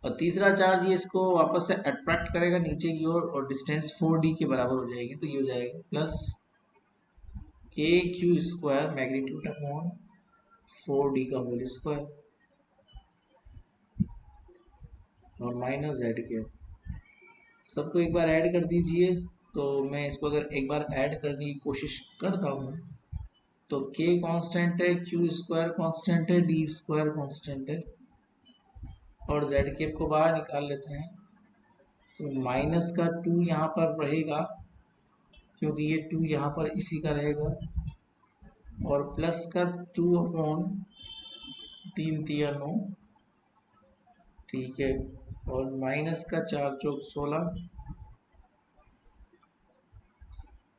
और तीसरा चार्ज ये इसको वापस से अट्रैक्ट करेगा नीचे की ओर, और डिस्टेंस फोर डी के बराबर हो जाएगी, तो ये हो जाएगा प्लस के Q square magnitude upon four D का होल स्क्वायर, और माइनस जेड के। सबको एक बार ऐड कर दीजिए, तो मैं इसको अगर एक बार ऐड करने की कोशिश करता हूँ, तो के कांस्टेंट है, क्यू स्क्वायर कांस्टेंट है, डी स्क्वायर कांस्टेंट है, और जेड केप को बाहर निकाल लेते हैं, तो माइनस का टू यहाँ पर रहेगा, क्योंकि ये टू यहाँ पर इसी का रहेगा, और प्लस का टू अपॉन तीन तिया नौ, ठीक है, और माइनस का चार चौक 16,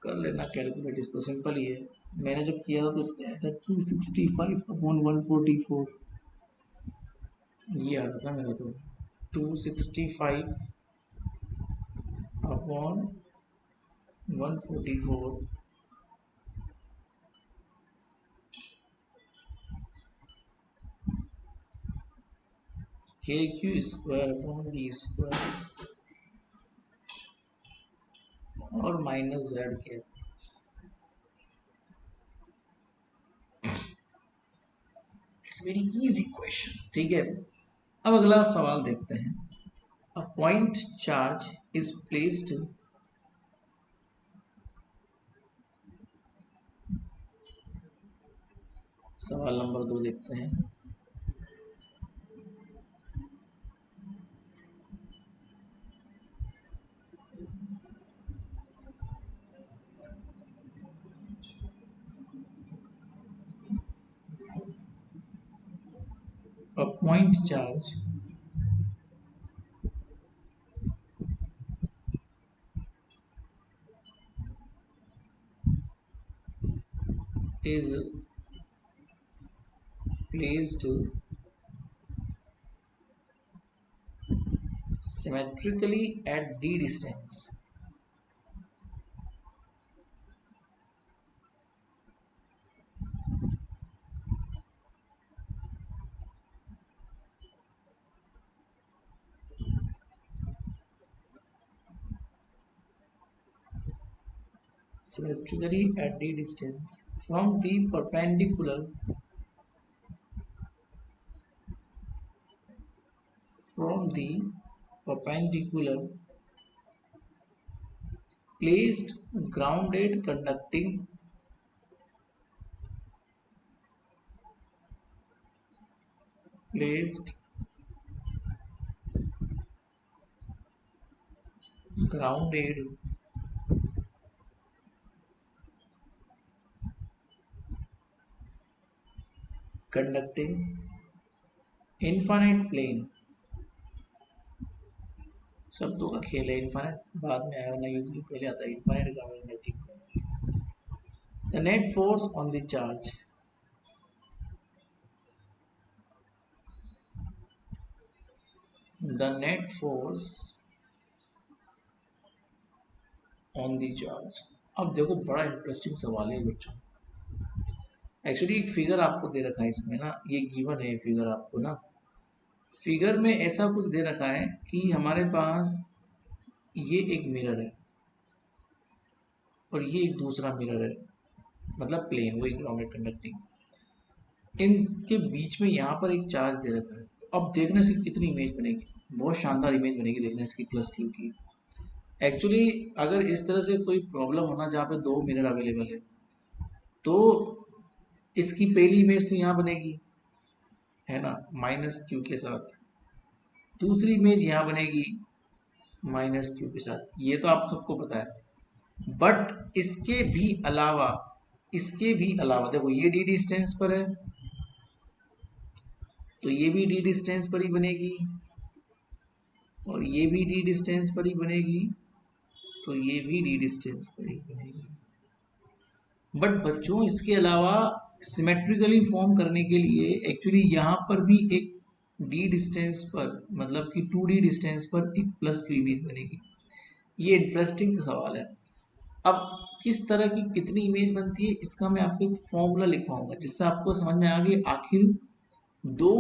कर लेना कैलकुलेट, इसको सिंपल ही है, मैंने जब किया था तो इसका आया था 265/144, ये आ रहा था मेरा, तो 265/144 के Q square upon D square और माइनस जेड के। इट्स वेरी इजी क्वेश्चन, ठीक है। अब अगला सवाल देखते हैं। A point charge is placed, सवाल नंबर 2 देखते हैं। A point charge is placed symmetrically at d distance. Symmetrically at d distance from the perpendicular placed grounded conducting placed grounded conducting infinite plane. शब्दों का खेल है, इन्फाइनाइट बाद में आया, वरना यूजली पहले आता है infinite ground. The net force on the charge, the net force on the charge. अब देखो बड़ा इंटरेस्टिंग सवाल है बच्चों। एक्चुअली एक फिगर आपको दे रखा है इसमें ना, ये गिवन है फिगर आपको ना। फिगर में ऐसा कुछ दे रखा है कि हमारे पास ये एक मिरर है और ये एक दूसरा मिरर है, मतलब प्लेन, वही ग्राउंडेड कंडक्टिंग। इनके बीच में यहाँ पर एक चार्ज दे रखा है। तो अब देखने से कितनी इमेज बनेगी, बहुत शानदार इमेज बनेगी देखने से, प्लस क्यू की। एक्चुअली अगर इस तरह से कोई प्रॉब्लम होना जहाँ पे दो मिरर अवेलेबल है, तो इसकी पहली इमेज तो यहाँ बनेगी, है ना, माइनस क्यू के साथ। दूसरी इमेज यहाँ बनेगी माइनस क्यू के साथ, ये तो आप सबको पता है। बट इसके भी अलावा देखो, ये डी डिस्टेंस पर है तो ये भी डी डिस्टेंस पर ही बनेगी, और ये भी डी डिस्टेंस पर ही बनेगी, तो ये भी डी डिस्टेंस पर ही बनेगी। बट बच्चों इसके अलावा सिमेट्रिकली फॉर्म करने के लिए एक्चुअली यहाँ पर भी एक डी डिस्टेंस पर, मतलब कि 2D डिस्टेंस पर एक प्लस की इमेज बनेगी। ये इंटरेस्टिंग सवाल है। अब किस तरह की कितनी इमेज बनती है, इसका मैं आपको एक फॉर्मूला लिखवाऊंगा जिससे आपको समझ में आ गई आखिर दो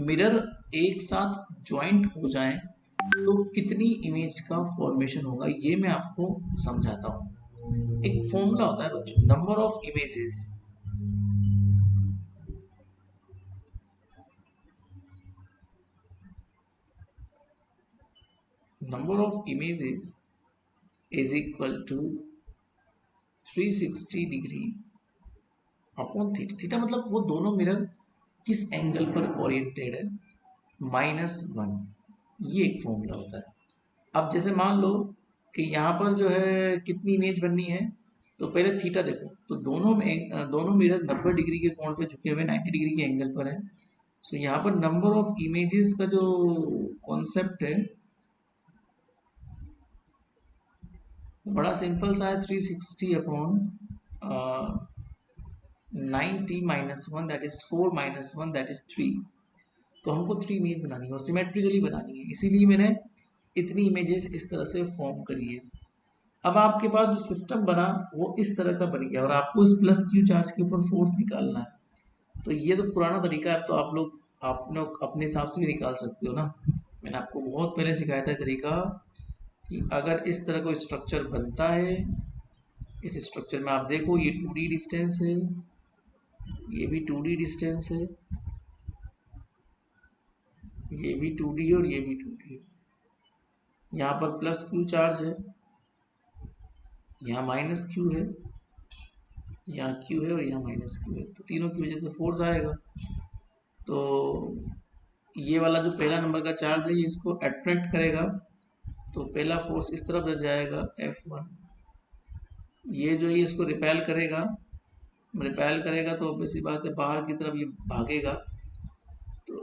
मिरर एक साथ ज्वाइंट हो जाएं तो कितनी इमेज का फॉर्मेशन होगा, ये मैं आपको समझाता हूँ। एक फॉर्मूला होता है बच्चों, number of images is equal to 360 degree upon theta. Theta मतलब वो दोनों मिरर किस एंगल पर ओरिएंटेड है, -1। ये एक फॉर्मूला होता है। अब जैसे मान लो कि यहाँ पर जो है कितनी इमेज बननी है, तो पहले थीटा देखो, तो दोनों मिरर 90 डिग्री के कोण पे झुके हुए 90 डिग्री के एंगल पर है। सो यहाँ पर नंबर ऑफ इमेजेस का जो कॉन्सेप्ट है बड़ा सिंपल सा है, 360 upon 90 - 1 that is 4 - 1 that is 3। तो हमको 3 इमेज बनानी है और सिमेट्रिकली बनानी है, इसीलिए मैंने इतनी इमेजेस इस तरह से फॉर्म करी है। अब आपके पास जो सिस्टम बना वो इस तरह का बन गया और आपको इस प्लस क्यू चार्ज के ऊपर फोर्स निकालना है। तो ये तो पुराना तरीका है, अब तो आप लोग अपने हिसाब से भी निकाल सकते हो ना। मैंने आपको बहुत पहले सिखाया था तरीका कि अगर इस तरह कोई स्ट्रक्चर बनता है, इस स्ट्रक्चर में आप देखो ये 2D डिस्टेंस है, ये भी 2D डिस्टेंस है, ये भी 2D और ये भी 2D है। यहाँ पर प्लस क्यू चार्ज है, यहाँ माइनस क्यू है, यहाँ क्यू है और यहाँ माइनस क्यू है, तो तीनों की वजह से फोर्स आएगा। तो ये वाला जो पहला नंबर का चार्ज है ये इसको अट्रैक्ट करेगा, तो पहला फोर्स इस तरफ जाएगा F1। ये जो है इसको रिपेल करेगा तो ऑब्वियस सी बात है बाहर की तरफ ये भागेगा, तो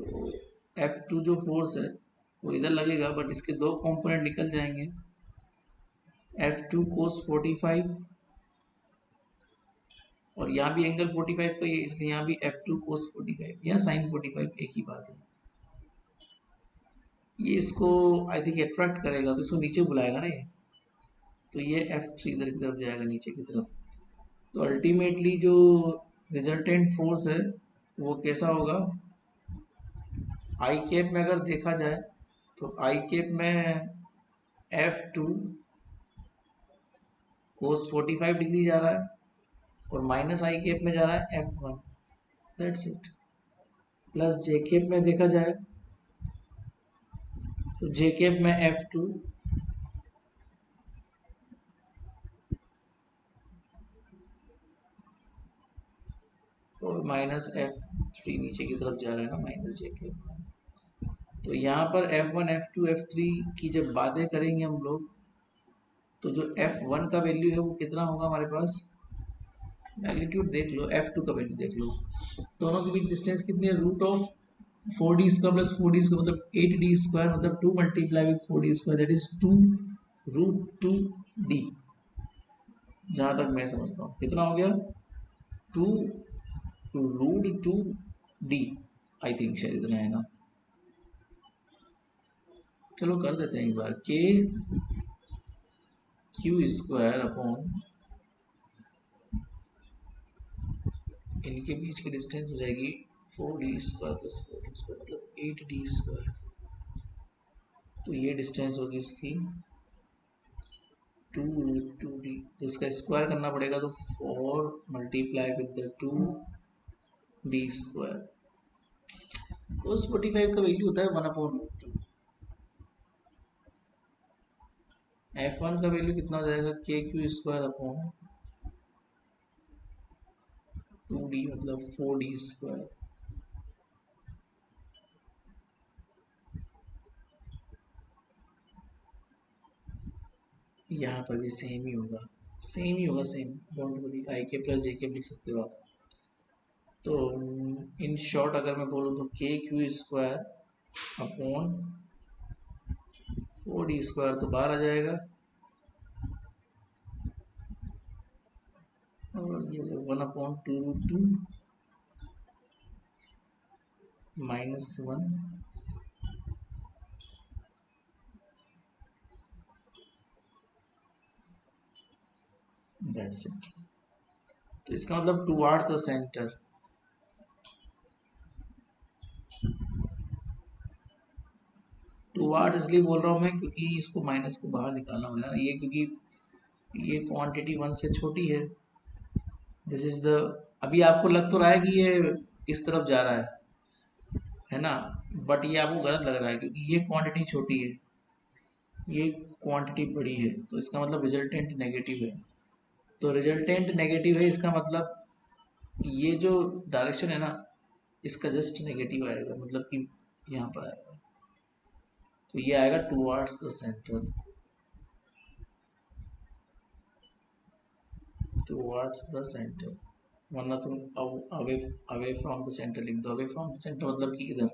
F2 जो फोर्स है वो इधर लगेगा, बट इसके दो कंपोनेंट निकल जाएंगे, F2 cos 45 और यहाँ भी एंगल 45 का ही है, इसलिए यहाँ भी F2 cos 45 या sin 45 एक ही बात है। ये इसको आई थिंक अट्रैक्ट करेगा तो इसको नीचे बुलाएगा ना ये, तो ये F3 इधर की तरफ जाएगा नीचे की तरफ। तो अल्टीमेटली जो रिजल्टेंट फोर्स है वो कैसा होगा, आई कैप में अगर देखा जाए तो आई कैप में F2 कोस 45 डिग्री जा रहा है और माइनस आई कैप में जा रहा है F1, that's it. Plus J cap में देखा जाए तो जे कैप में F2 और माइनस F3 नीचे की तरफ जा रहा है ना, माइनस जे कैप में। तो यहाँ पर F1 F2 F3 की जब बातें करेंगे हम लोग, तो जो F1 का वैल्यू है वो कितना होगा हमारे पास, मैग्नीट्यूड देख लो, F2 का वैल्यू देख लो। दोनों के बीच डिस्टेंस कितनी है, root of 4d² plus 4d² मतलब 8d² मतलब 2 multiply with 4d² that is 2 root 2d। जहां तक मैं समझता हूँ कितना हो गया, 2 रूट 2d, आई थिंक शायद इतना है ना। चलो कर देते हैं एक बार, के क्यू स्क्वायर अपॉन इनके बीच की डिस्टेंस हो जाएगी 4d² प्लस 4d² मतलब 8d²। तो ये डिस्टेंस होगी इसकी 2 रूट 2d, तो इसका स्क्वायर करना पड़ेगा, तो 4 मल्टीप्लाई विद द 2d²। कोस 45 का वैल्यू होता है 1/√2। F1 का वैल्यू कितना हो जाएगा, के क्यू स्क्वायर अपॉन 2d मतलब 4d²। यहाँ पर भी सेम ही होगा, सेम ही होगा, सेम, डोंट वरी, आई के प्लस जे के लिख सकते हो आप। तो इन शॉर्ट अगर मैं बोलूँ तो के क्यू स्क्वायर अपॉन 4d² तो बाहर आ जाएगा, और ये 1/√2 -1 दैट्स इट। तो इसका मतलब टुवार्ड्स द सेंटर, टुवार्ड्स इसलिए बोल रहा हूँ मैं क्योंकि इसको माइनस को बाहर निकालना होगा ये, क्योंकि ये क्वांटिटी 1 से छोटी है। दिस इज द, अभी आपको लग तो रहा है कि ये इस तरफ जा रहा है ना, बट ये आपको गलत लग रहा है क्योंकि ये क्वांटिटी छोटी है, ये क्वांटिटी बड़ी है, तो इसका मतलब रिजल्टेंट नेगेटिव है। तो रिजल्टेंट नेगेटिव है इसका मतलब ये जो डायरेक्शन है ना इसका जस्ट नेगेटिव आएगा, मतलब कि यहाँ पर आएगा, तो ये आएगा towards the centre, towards the centre. वरना तुम away away from the centre लिख दो, अवे फ्रॉम द सेंटर मतलब कि इधर।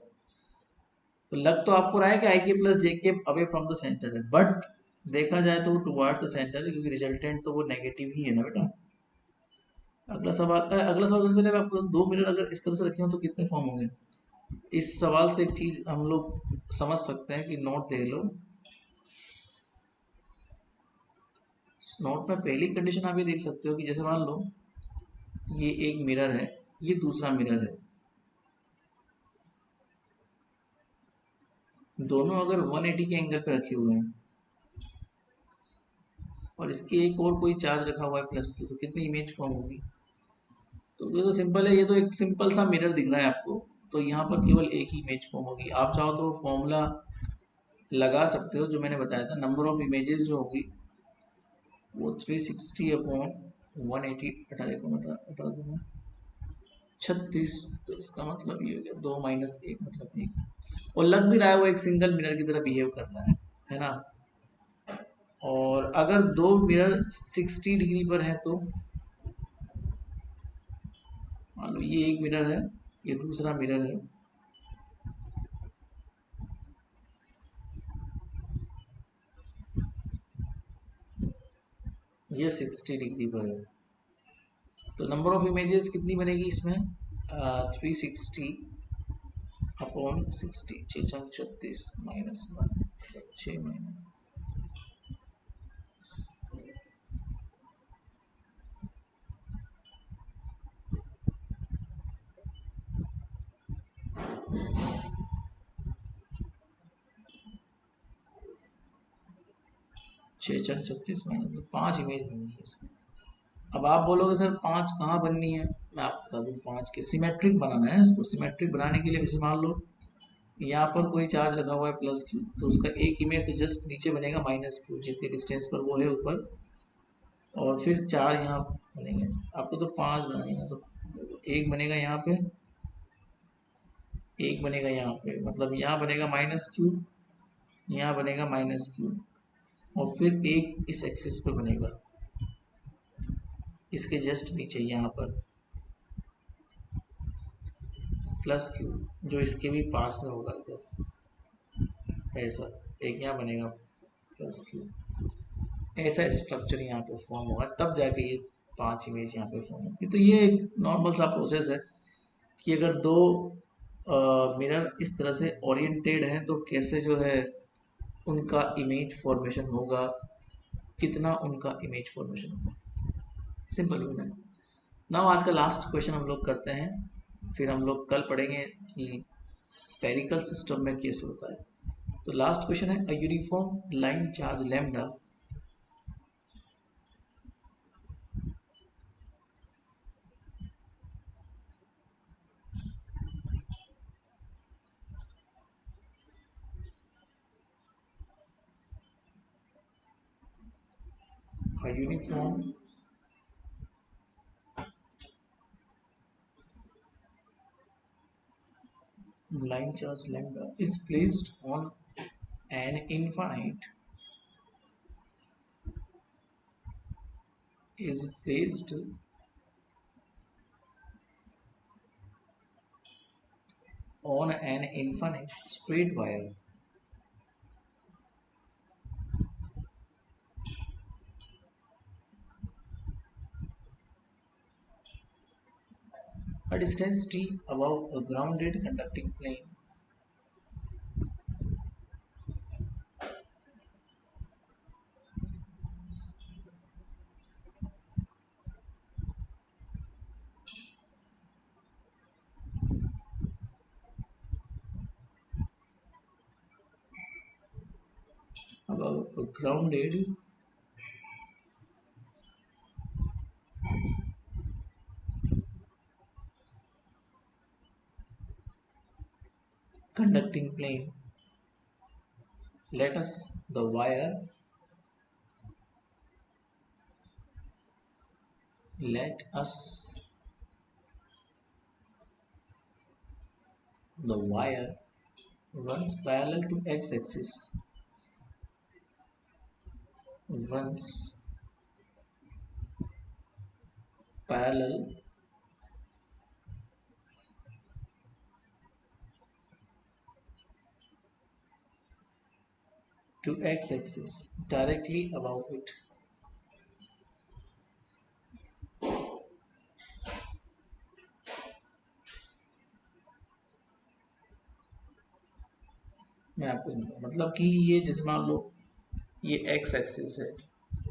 तो लग तो आपको रहा है कि आई के प्लस जे के अवे फ्रॉम द सेंटर है, बट देखा जाए तो वो टुवार्ड्स द सेंटर है क्योंकि रिजल्टेंट तो वो नेगेटिव ही है ना बेटा। अगला सवाल में आपको दो मिनट अगर इस तरह से रखे हो तो कितने फॉर्म होंगे। इस सवाल से एक चीज हम लोग समझ सकते हैं कि नोट दे लो, नोट में पहली कंडीशन आप ये देख सकते हो कि जैसे मान लो ये एक मिरर है, ये दूसरा मिरर है, दोनों अगर 180 के एंगल पे रखे हुए हैं और इसके एक और कोई चार्ज रखा हुआ है प्लस की, तो कितनी इमेज फॉर्म होगी। तो ये तो सिंपल है, ये तो एक सिंपल सा मिरर दिख रहा है आपको, तो यहाँ पर केवल एक ही इमेज फॉर्म होगी। आप चाहो तो फॉर्मूला लगा सकते हो जो मैंने बताया था, नंबर ऑफ इमेजेस जो होगी वो 360 अपॉन 180, अठारह को हटा दूंगा 36, तो इसका मतलब ये हो गया 2 माइनस 1 मतलब 1। और लग भी रहा है वो एक सिंगल मिरर की तरह बिहेव कर रहा है ना। और अगर दो मिरर 60 डिग्री पर है तो मान लो ये एक मिरर है, ये दूसरा मिरर है, ये 60 डिग्री पर है, तो नंबर ऑफ इमेजेस कितनी बनेगी इसमें, 360 अपॉन 60, 6×36 -1, 6 महीने। छः छः 36 महीने, तो 5 इमेज बननी है इसमें। अब आप बोलोगे सर 5 कहाँ बननी है, मैं आपको बता दूँ। 5 के सिमेट्रिक बनाना है इसको। सिमेट्रिक बनाने के लिए जैसे मान लो यहाँ पर कोई चार्ज लगा हुआ है +q, तो उसका एक इमेज तो जस्ट नीचे बनेगा -q, जितने डिस्टेंस पर वो है ऊपर, और फिर 4 यहाँ बनेंगे। आपको तो 5 बनानी है ना, तो एक बनेगा यहाँ पे, एक बनेगा यहाँ पे, मतलब यहाँ बनेगा -q, यहाँ बनेगा -q, और फिर एक इस एक्सिस पे बनेगा, इसके जस्ट नीचे यहाँ पर +q, जो इसके भी पास में होगा इधर, ऐसा एक यहाँ बनेगा +q। ऐसा स्ट्रक्चर यहाँ पे फॉर्म होगा, तब जाके ये 5 इमेज यहाँ पे फॉर्म होगी। तो ये एक नॉर्मल सा प्रोसेस है कि अगर दो मिरर इस तरह से ओरिएंटेड हैं तो कैसे जो है उनका इमेज फॉर्मेशन होगा, कितना उनका इमेज फॉर्मेशन होगा। सिंपल है ना। नाउ आज का लास्ट क्वेश्चन हम लोग करते हैं, फिर हम लोग कल पढ़ेंगे कि स्फेरिकल सिस्टम में कैसे होता है। तो लास्ट क्वेश्चन है, a uniform line charge lambda a uniform line charge lambda is placed on an infinite is placed on an infinite straight wire a distance t above a grounded conducting plane above a grounded conducting plane. Let us the wire let us the wire runs parallel to x-axis, runs parallel to x-axis directly above it. मैं आपको मतलब कि ये जैसे मान लो ये x axis है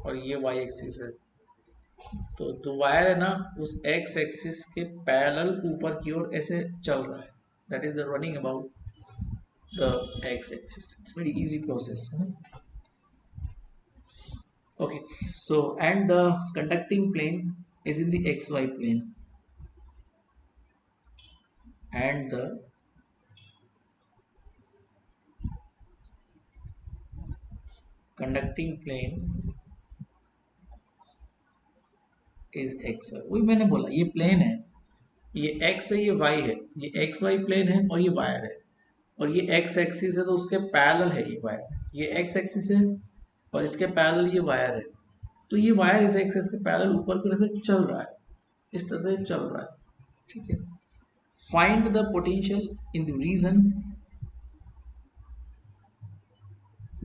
और ये y एक्सिस है, तो जो वायर है ना उस x एक्सिस के पैरेलल ऊपर की ओर ऐसे चल रहा है, that is the running about the x axis. It's very easy process. Okay, so and the conducting plane is in the xy plane, and the conducting plane is xy। वही मैंने बोला ये प्लेन है, ये x है, ये y है, ये xy प्लेन है और ये वायर है, और ये x एक्सिस है तो उसके पैरेलल है ये वायर, ये x एक्सिस है और इसके पैरेलल ये वायर है, तो ये वायर इस एक्सिस के पैरेलल ऊपर की तरफ से चल रहा है, इस तरह से चल रहा है। ठीक है, find the potential in the region,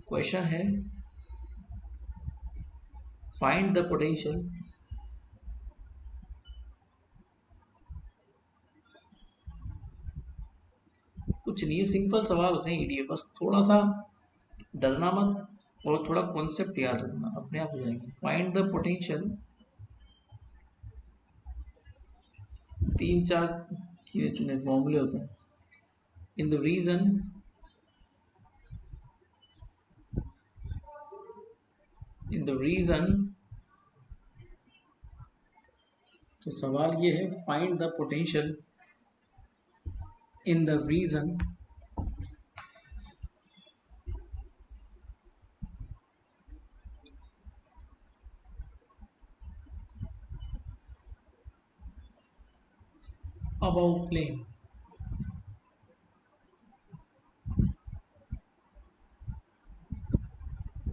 question है फाइंड द पोटेंशियल कुछ नहीं, ये सिंपल सवाल होते हैं ईडीए, बस थोड़ा सा डरना मत और थोड़ा कॉन्सेप्ट याद रखना, अपने आप हो जाएंगे। फाइंड द पोटेंशियल, 3-4 गिने चुने फॉर्मूले होते हैं। इन द रीजन, तो सवाल ये है find the potential in the region about plane.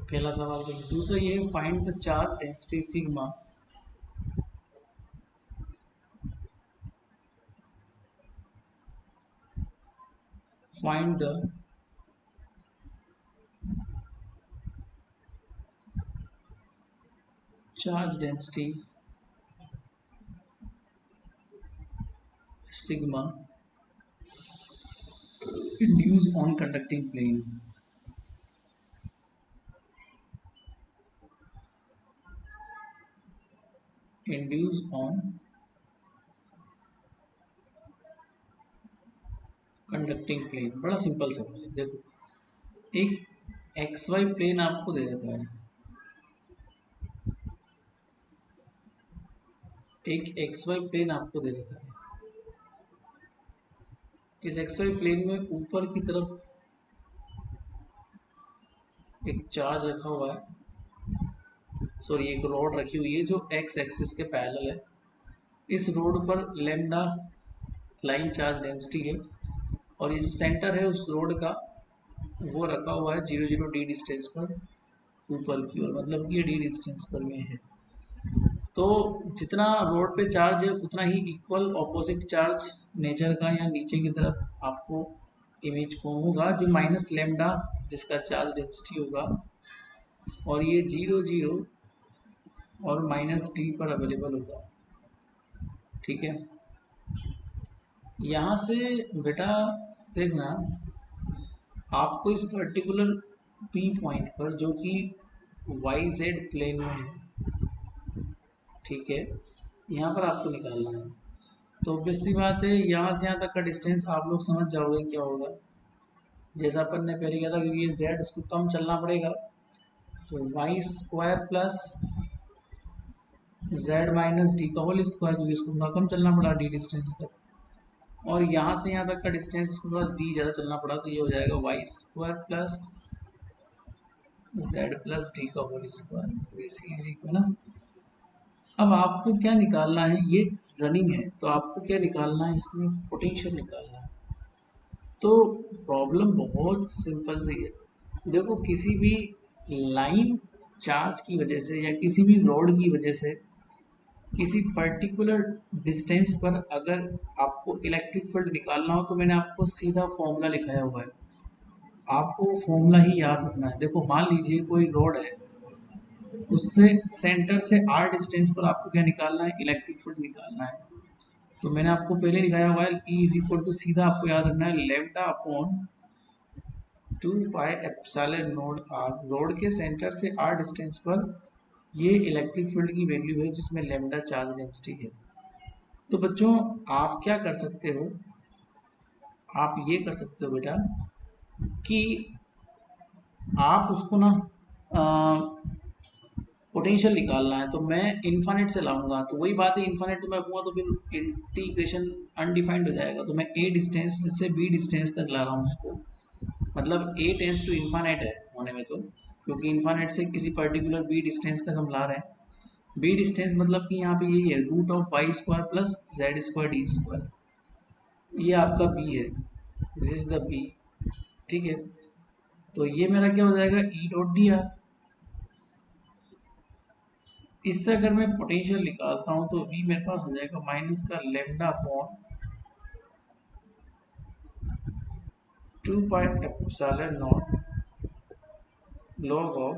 पहला सवाल देखिए। दूसरा ये find the charge density sigma find the charge density sigma induced on conducting plane। induced on conducting plane. बड़ा सिंपल सवाल है। देखो एक एक्स वाई प्लेन आपको दे रखा है, एक एक्स वाई प्लेन आपको दे रखा है। इस एक्स वाई प्लेन में ऊपर की तरफ एक चार्ज रखा हुआ है, सॉरी एक रॉड रखी हुई है जो एक्स एक्सिस के पैरेलल है। इस रोड पर लेमडा लाइन चार्ज डेंसिटी है और ये जो सेंटर है उस रोड का वो रखा हुआ है 0 डी डिस्टेंस पर ऊपर की ओर, मतलब कि ये डी डिस्टेंस पर में है। तो जितना रोड पे चार्ज है उतना ही इक्वल ऑपोजिट चार्ज नेचर का या नीचे की तरफ आपको इमेज फॉर्म होगा जो माइनस लेमडा जिसका चार्ज डेंसिटी होगा, और ये 0 और माइनस डी पर अवेलेबल होगा। ठीक है, यहाँ से बेटा देखना आपको इस पर्टिकुलर पी पॉइंट पर जो कि वाई जेड प्लेन में है, ठीक है, यहाँ पर आपको निकालना है। तो बेसिक बात है, यहाँ से यहाँ तक का डिस्टेंस आप लोग समझ जाओगे क्या होगा। जैसा अपन ने पहले किया था, क्योंकि ये जेड इसको कम चलना पड़ेगा, तो y square plus Z minus d का होल स्क्वायर, क्योंकि इसको थोड़ा कम चलना पड़ा डी डिस्टेंस तक, और यहाँ से यहाँ तक का डिस्टेंस इसको थोड़ा डी ज़्यादा चलना पड़ा, तो ये हो जाएगा y square plus Z plus D का होल स्क्वायर, इसी को ना। अब आपको क्या निकालना है, ये रनिंग है तो आपको क्या निकालना है, इसमें पोटेंशियल निकालना है। तो प्रॉब्लम बहुत सिंपल सी है। देखो किसी भी लाइन चार्ज की वजह से या किसी भी रोड की वजह से किसी पर्टिकुलर डिस्टेंस पर अगर आपको इलेक्ट्रिक फील्ड निकालना हो, तो मैंने आपको सीधा फॉर्मूला लिखाया हुआ है, आपको फॉर्मूला ही याद रखना है। देखो मान लीजिए कोई रोड है, उससे सेंटर से आर डिस्टेंस पर आपको क्या निकालना है, इलेक्ट्रिक फील्ड निकालना है। तो मैंने आपको पहले लिखाया हुआ है E इज इक्वल टू, सीधा आपको याद रखना है lambda upon 2 pi epsilon naught r. Rod के सेंटर से आर डिस्टेंस पर ये इलेक्ट्रिक फील्ड की वैल्यू है जिसमें लेमडा चार्ज डेंसिटी है। तो बच्चों आप क्या कर सकते हो, आप ये कर सकते हो बेटा कि आप उसको ना पोटेंशियल निकालना है तो मैं इन्फानेट से लाऊंगा, तो वही बात है, इन्फानेट में रखूँगा तो फिर इंटीग्रेशन अनडिफाइंड हो जाएगा। तो मैं ए डिस्टेंस से बी डिस्टेंस तक ला रहा हूँ उसको, मतलब ए टेंस टू इन्फानेट है होने में, तो क्योंकि इन्फानेट से किसी पर्टिकुलर बी डिस्टेंस तक हम ला रहे हैं। बी डिस्टेंस मतलब कि यहाँ पे यही है, root of Y square plus Z square d square, ये आपका बी है, दिस इज द बी। ठीक है, तो ये मेरा क्या हो जाएगा, ई डॉट डी आर। इससे अगर मैं पोटेंशियल निकालता हूँ तो V मेरे पास हो जाएगा माइनस का lambda upon 2 pi epsilon naught log of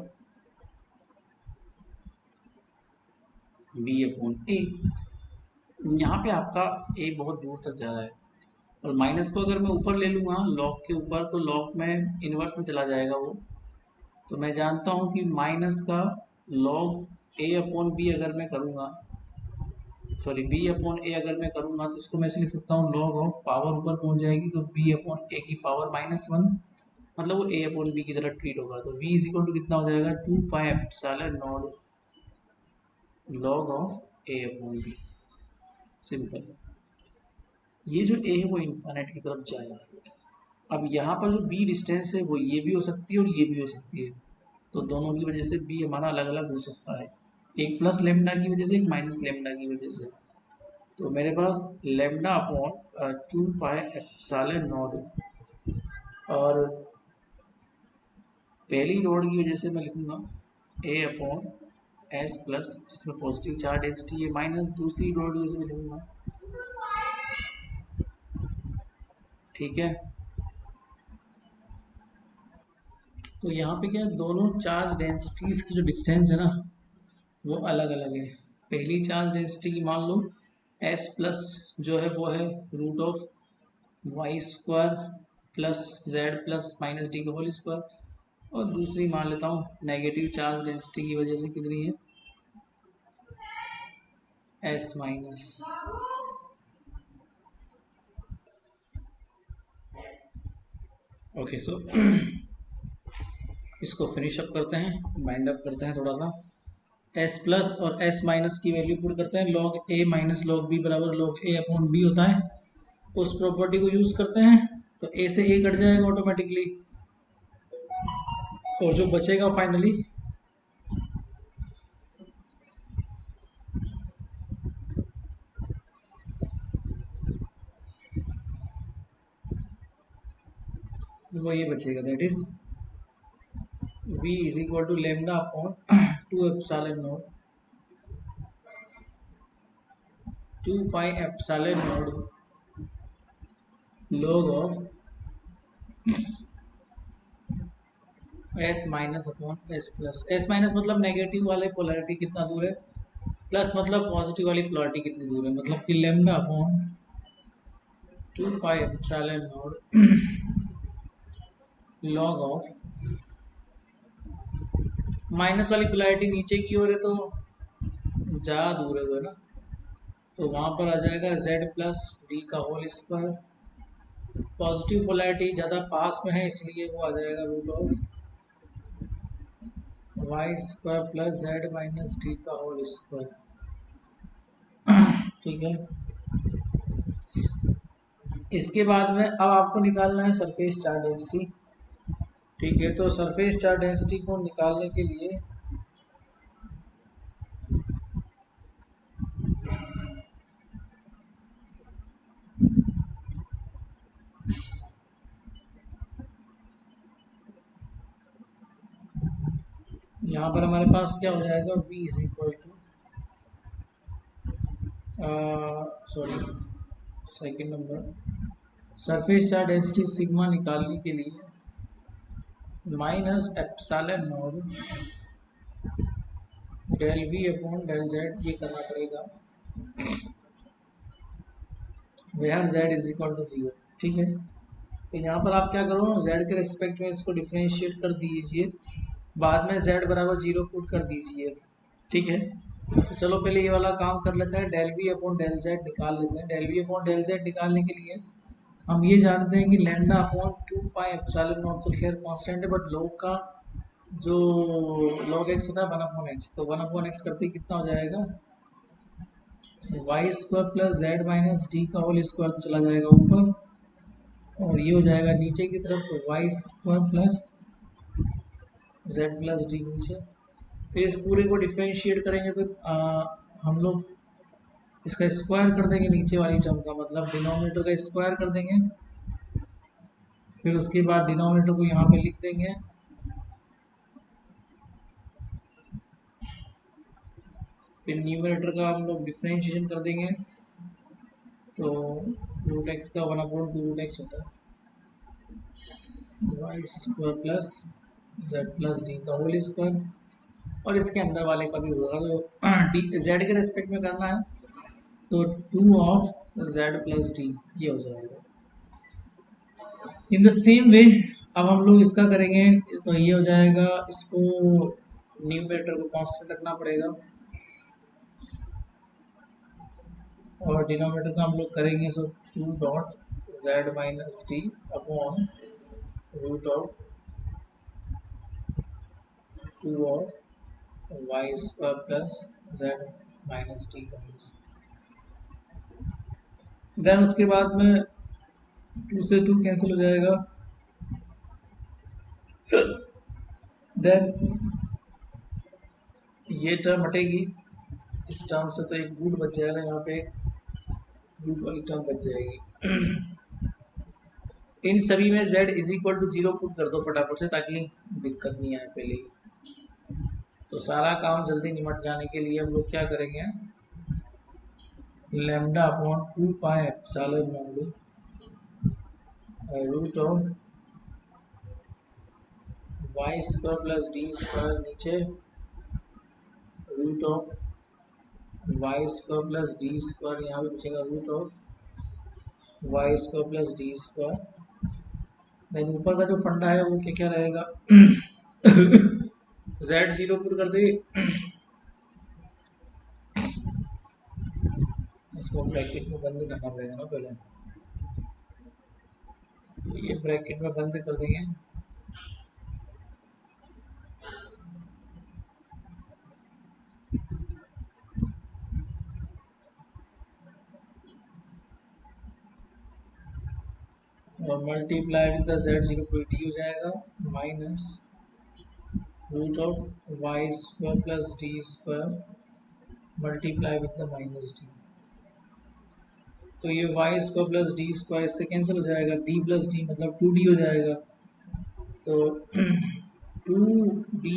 B upon A। यहाँ पे आपका A बहुत दूर तक जा रहा है, और माइनस को अगर मैं ऊपर ले लूँगा लॉग के ऊपर तो लॉग में इन्वर्स में चला जाएगा वो। तो मैं जानता हूँ कि माइनस का लॉग ए अपॉन बी अगर मैं करूँगा, सॉरी बी अपॉन ए अगर मैं करूँगा तो इसको मैं ऐसे लिख सकता हूँ लॉग ऑफ पावर ऊपर पहुँच जाएगी तो बी अपॉन ए की पावर -1, मतलब वो ए अपॉन बी की तरह ट्रीट होगा। तो v इज इक्वल टू कितना हो जाएगा 2 pi epsilon naught log of a upon b. Simple. ये जो a है वो इन्फाइनाइट की तरफ जाएगा। अब यहाँ पर जो b डिस्टेंस है वो ये भी हो सकती है और ये भी हो सकती है, तो दोनों की वजह से b हमारा अलग अलग हो सकता है, एक प्लस लेमडा की वजह से एक माइनस लेमडा की वजह से। तो मेरे पास lambda upon 2 pi epsilon naught, और पहली रोड की वजह से मैं लिखूंगा a अपॉन एस प्लस, जिसमें पॉजिटिव चार्ज डेंसिटी है, माइनस दूसरी रोड की वजह से मैं लिखूंगा, ठीक है। तो यहाँ पे क्या है, दोनों चार्ज डेंसिटीज की जो डिस्टेंस है ना वो अलग अलग है। पहली चार्ज डेंसिटी की मान लो एस प्लस जो है वो है root of Y square plus Z plus minus d का होल स्क्वायर, और दूसरी मान लेता हूँ नेगेटिव चार्ज डेंसिटी की वजह से कितनी है एस माइनस। ओके सो इसको फिनिश अप करते हैं, माइंड अप करते हैं थोड़ा सा। एस प्लस और एस माइनस की वैल्यू पुट करते हैं, लॉग ए माइनस लॉग बी बराबर लॉग ए अपॉन बी होता है, उस प्रॉपर्टी को यूज करते हैं। तो ए से ए कट जाएगा ऑटोमेटिकली, और जो बचेगा फाइनली वो ये बचेगा, that is v is equal to lambda upon 2 epsilon naught 2 pi epsilon naught log of s minus upon S plus. S minus मतलब नेगेटिव वाले पोलैरिटी कितना दूर है, प्लस मतलब पॉजिटिव वाली पोलैरिटी कितनी दूर है, मतलब कि lambda upon 2 pi epsilon naught log of minus वाली पोलैरिटी नीचे की ओर है तो ज़्यादा दूर है वो, है ना, तो वहाँ पर आ जाएगा z प्लस डी का होल स्क्वायर। पॉजिटिव पोलैरिटी ज़्यादा पास में है इसलिए वो आ जाएगा root of Y square plus Z minus d का होल स्क्वायर, ठीक है। इसके बाद में अब आपको निकालना है सरफेस चार्ज डेंसिटी, ठीक है। तो सरफेस चार्ज डेंसिटी को निकालने के लिए यहाँ पर हमारे पास क्या हो जाएगा, v is equal to, sorry second number, surface charge density sigma निकालने के लिए minus epsilon naught del v upon del z ये करना पड़ेगा, where z is equal to 0, ठीक है। तो यहाँ पर आप क्या करो, जेड के रिस्पेक्ट में इसको डिफ्रेंशिएट कर दीजिए, बाद में जेड बराबर 0 पुट कर दीजिए, ठीक है। तो चलो पहले ये वाला काम कर लेते हैं, del v upon del z निकाल लेते हैं। Del v upon del z निकालने के लिए हम ये जानते हैं कि lambda upon 2 pi epsilon naught तो खैर कांस्टेंट है, बट लॉग का जो लॉग एक्स होता है 1/x, तो 1/x करते ही कितना हो जाएगा y square plus Z minus d का होल स्क्वायर, तो चला जाएगा ऊपर, और ये हो जाएगा नीचे की तरफ, तो y square plus Z plus d नीचे। फिर इस पूरे को डिफ्रेंशिएट करेंगे तो हम लोग इसका स्क्वायर कर देंगे नीचे वाली टर्म का, मतलब डिनोमिनेटर का स्क्वायर कर देंगे, फिर उसके बाद डिनोमिनेटर को यहाँ पे लिख देंगे, फिर न्यूमरेटर का हम लोग डिफ्रेंशिएशन कर देंगे, तो रूट एक्स का 1/2 रूट एक्स होता है y square plus Z plus D का होल स्क्वायर, और इसके अंदर वाले का भी होगा, तो डी जेड के रेस्पेक्ट में करना है तो 2 ऑफ जेड प्लस डी ये हो जाएगा। इन द सेम वे अब हम लोग इसका करेंगे, तो ये हो जाएगा, इसको न्यूमरेटर को कांस्टेंट रखना पड़ेगा और डिनोमिनेटर का हम लोग करेंगे so 2 dot z - t upon root of 2 of Y square plus z - t का यूज। देन उसके बाद में 2 से 2 कैंसिल हो जाएगा, देन ये टर्म हटेगी, इस टर्म से तो एक रूट बच जाएगा, यहाँ पे रूट वाली टर्म बच जाएगी। इन सभी में z is equal to 0 put कर दो फटाफट से, ताकि दिक्कत नहीं आए पहले ही। तो सारा काम जल्दी निमट जाने के लिए हम लोग क्या करेंगे, lambda upon 2 pi epsilon naught root of Y square plus D square नीचे root of Y square plus D square, यहाँ पे बचेगा root of Y square plus D square. Then ऊपर का जो फंडा है वो क्या क्या रहेगा, z 0 पुट कर दे, इसको ब्रैकेट में बंद करना पड़ेगा ना पहले, ये ब्रैकेट में बंद कर देंगे। और मल्टीप्लाई विद द z 0 कोई डी हो जाएगा minus root of Y square plus D square multiply with the minus d. तो ये y square plus D square इससे कैंसिल हो जाएगा, डी प्लस डी मतलब 2d हो जाएगा, तो 2d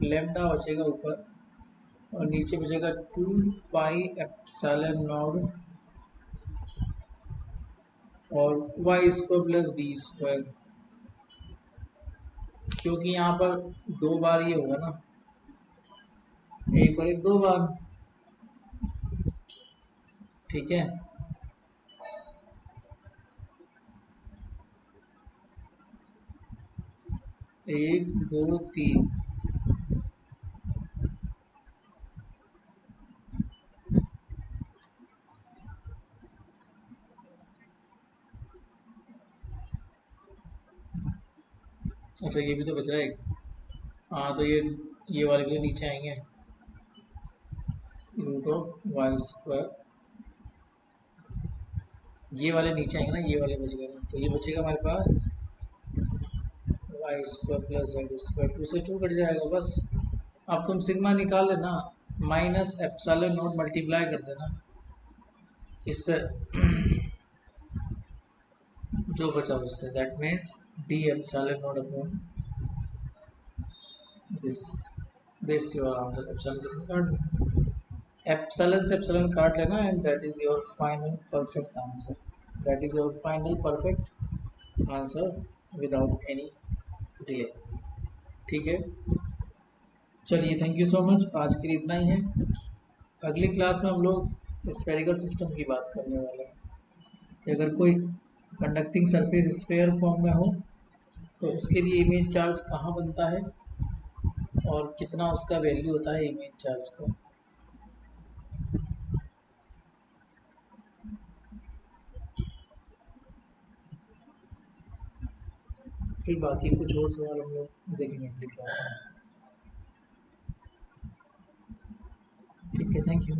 लेमडा बचेगा ऊपर और नीचे बचेगा 2 पाई एप्सिलॉन नॉट और y square plus D square, क्योंकि यहाँ पर 2 बार ये होगा ना, एक और एक 2 बार, ठीक है। 1 2 3, अच्छा ये भी तो बच रहा है। हाँ तो ये वाले भी तो नीचे आएंगे, रूट ऑफ वाई स्क्वायर, ये वाले नीचे आएंगे ना, ये वाले बच गए ना, तो ये बचेगा हमारे पास Y square plus Z square, 2 से 2 कट जाएगा बस। अब तुम सिग्मा निकाल लेना, माइनस एप्सिलॉन नॉट मल्टीप्लाई कर देना इससे, जो बचा उससे, that means D epsilon not upon this, this your answer. Epsilon से काट दो, एप्सिलॉन से एप्सिलॉन काट लेना, and that is your final perfect answer, that is your final perfect answer without any delay. ठीक है, चलिए थैंक यू सो मच, आज के लिए इतना ही है। अगली क्लास में हम लोग स्फेरिकल सिस्टम की बात करने वाले हैं कि अगर कोई कंडक्टिंग सरफेस स्फेयर फॉर्म में हो तो उसके लिए इमेज चार्ज कहाँ बनता है और कितना उसका वैल्यू होता है इमेज चार्ज का। फिर बाकी कुछ और सवाल हम लोग देखेंगे अगली क्लास में। ठीक है, थैंक यू।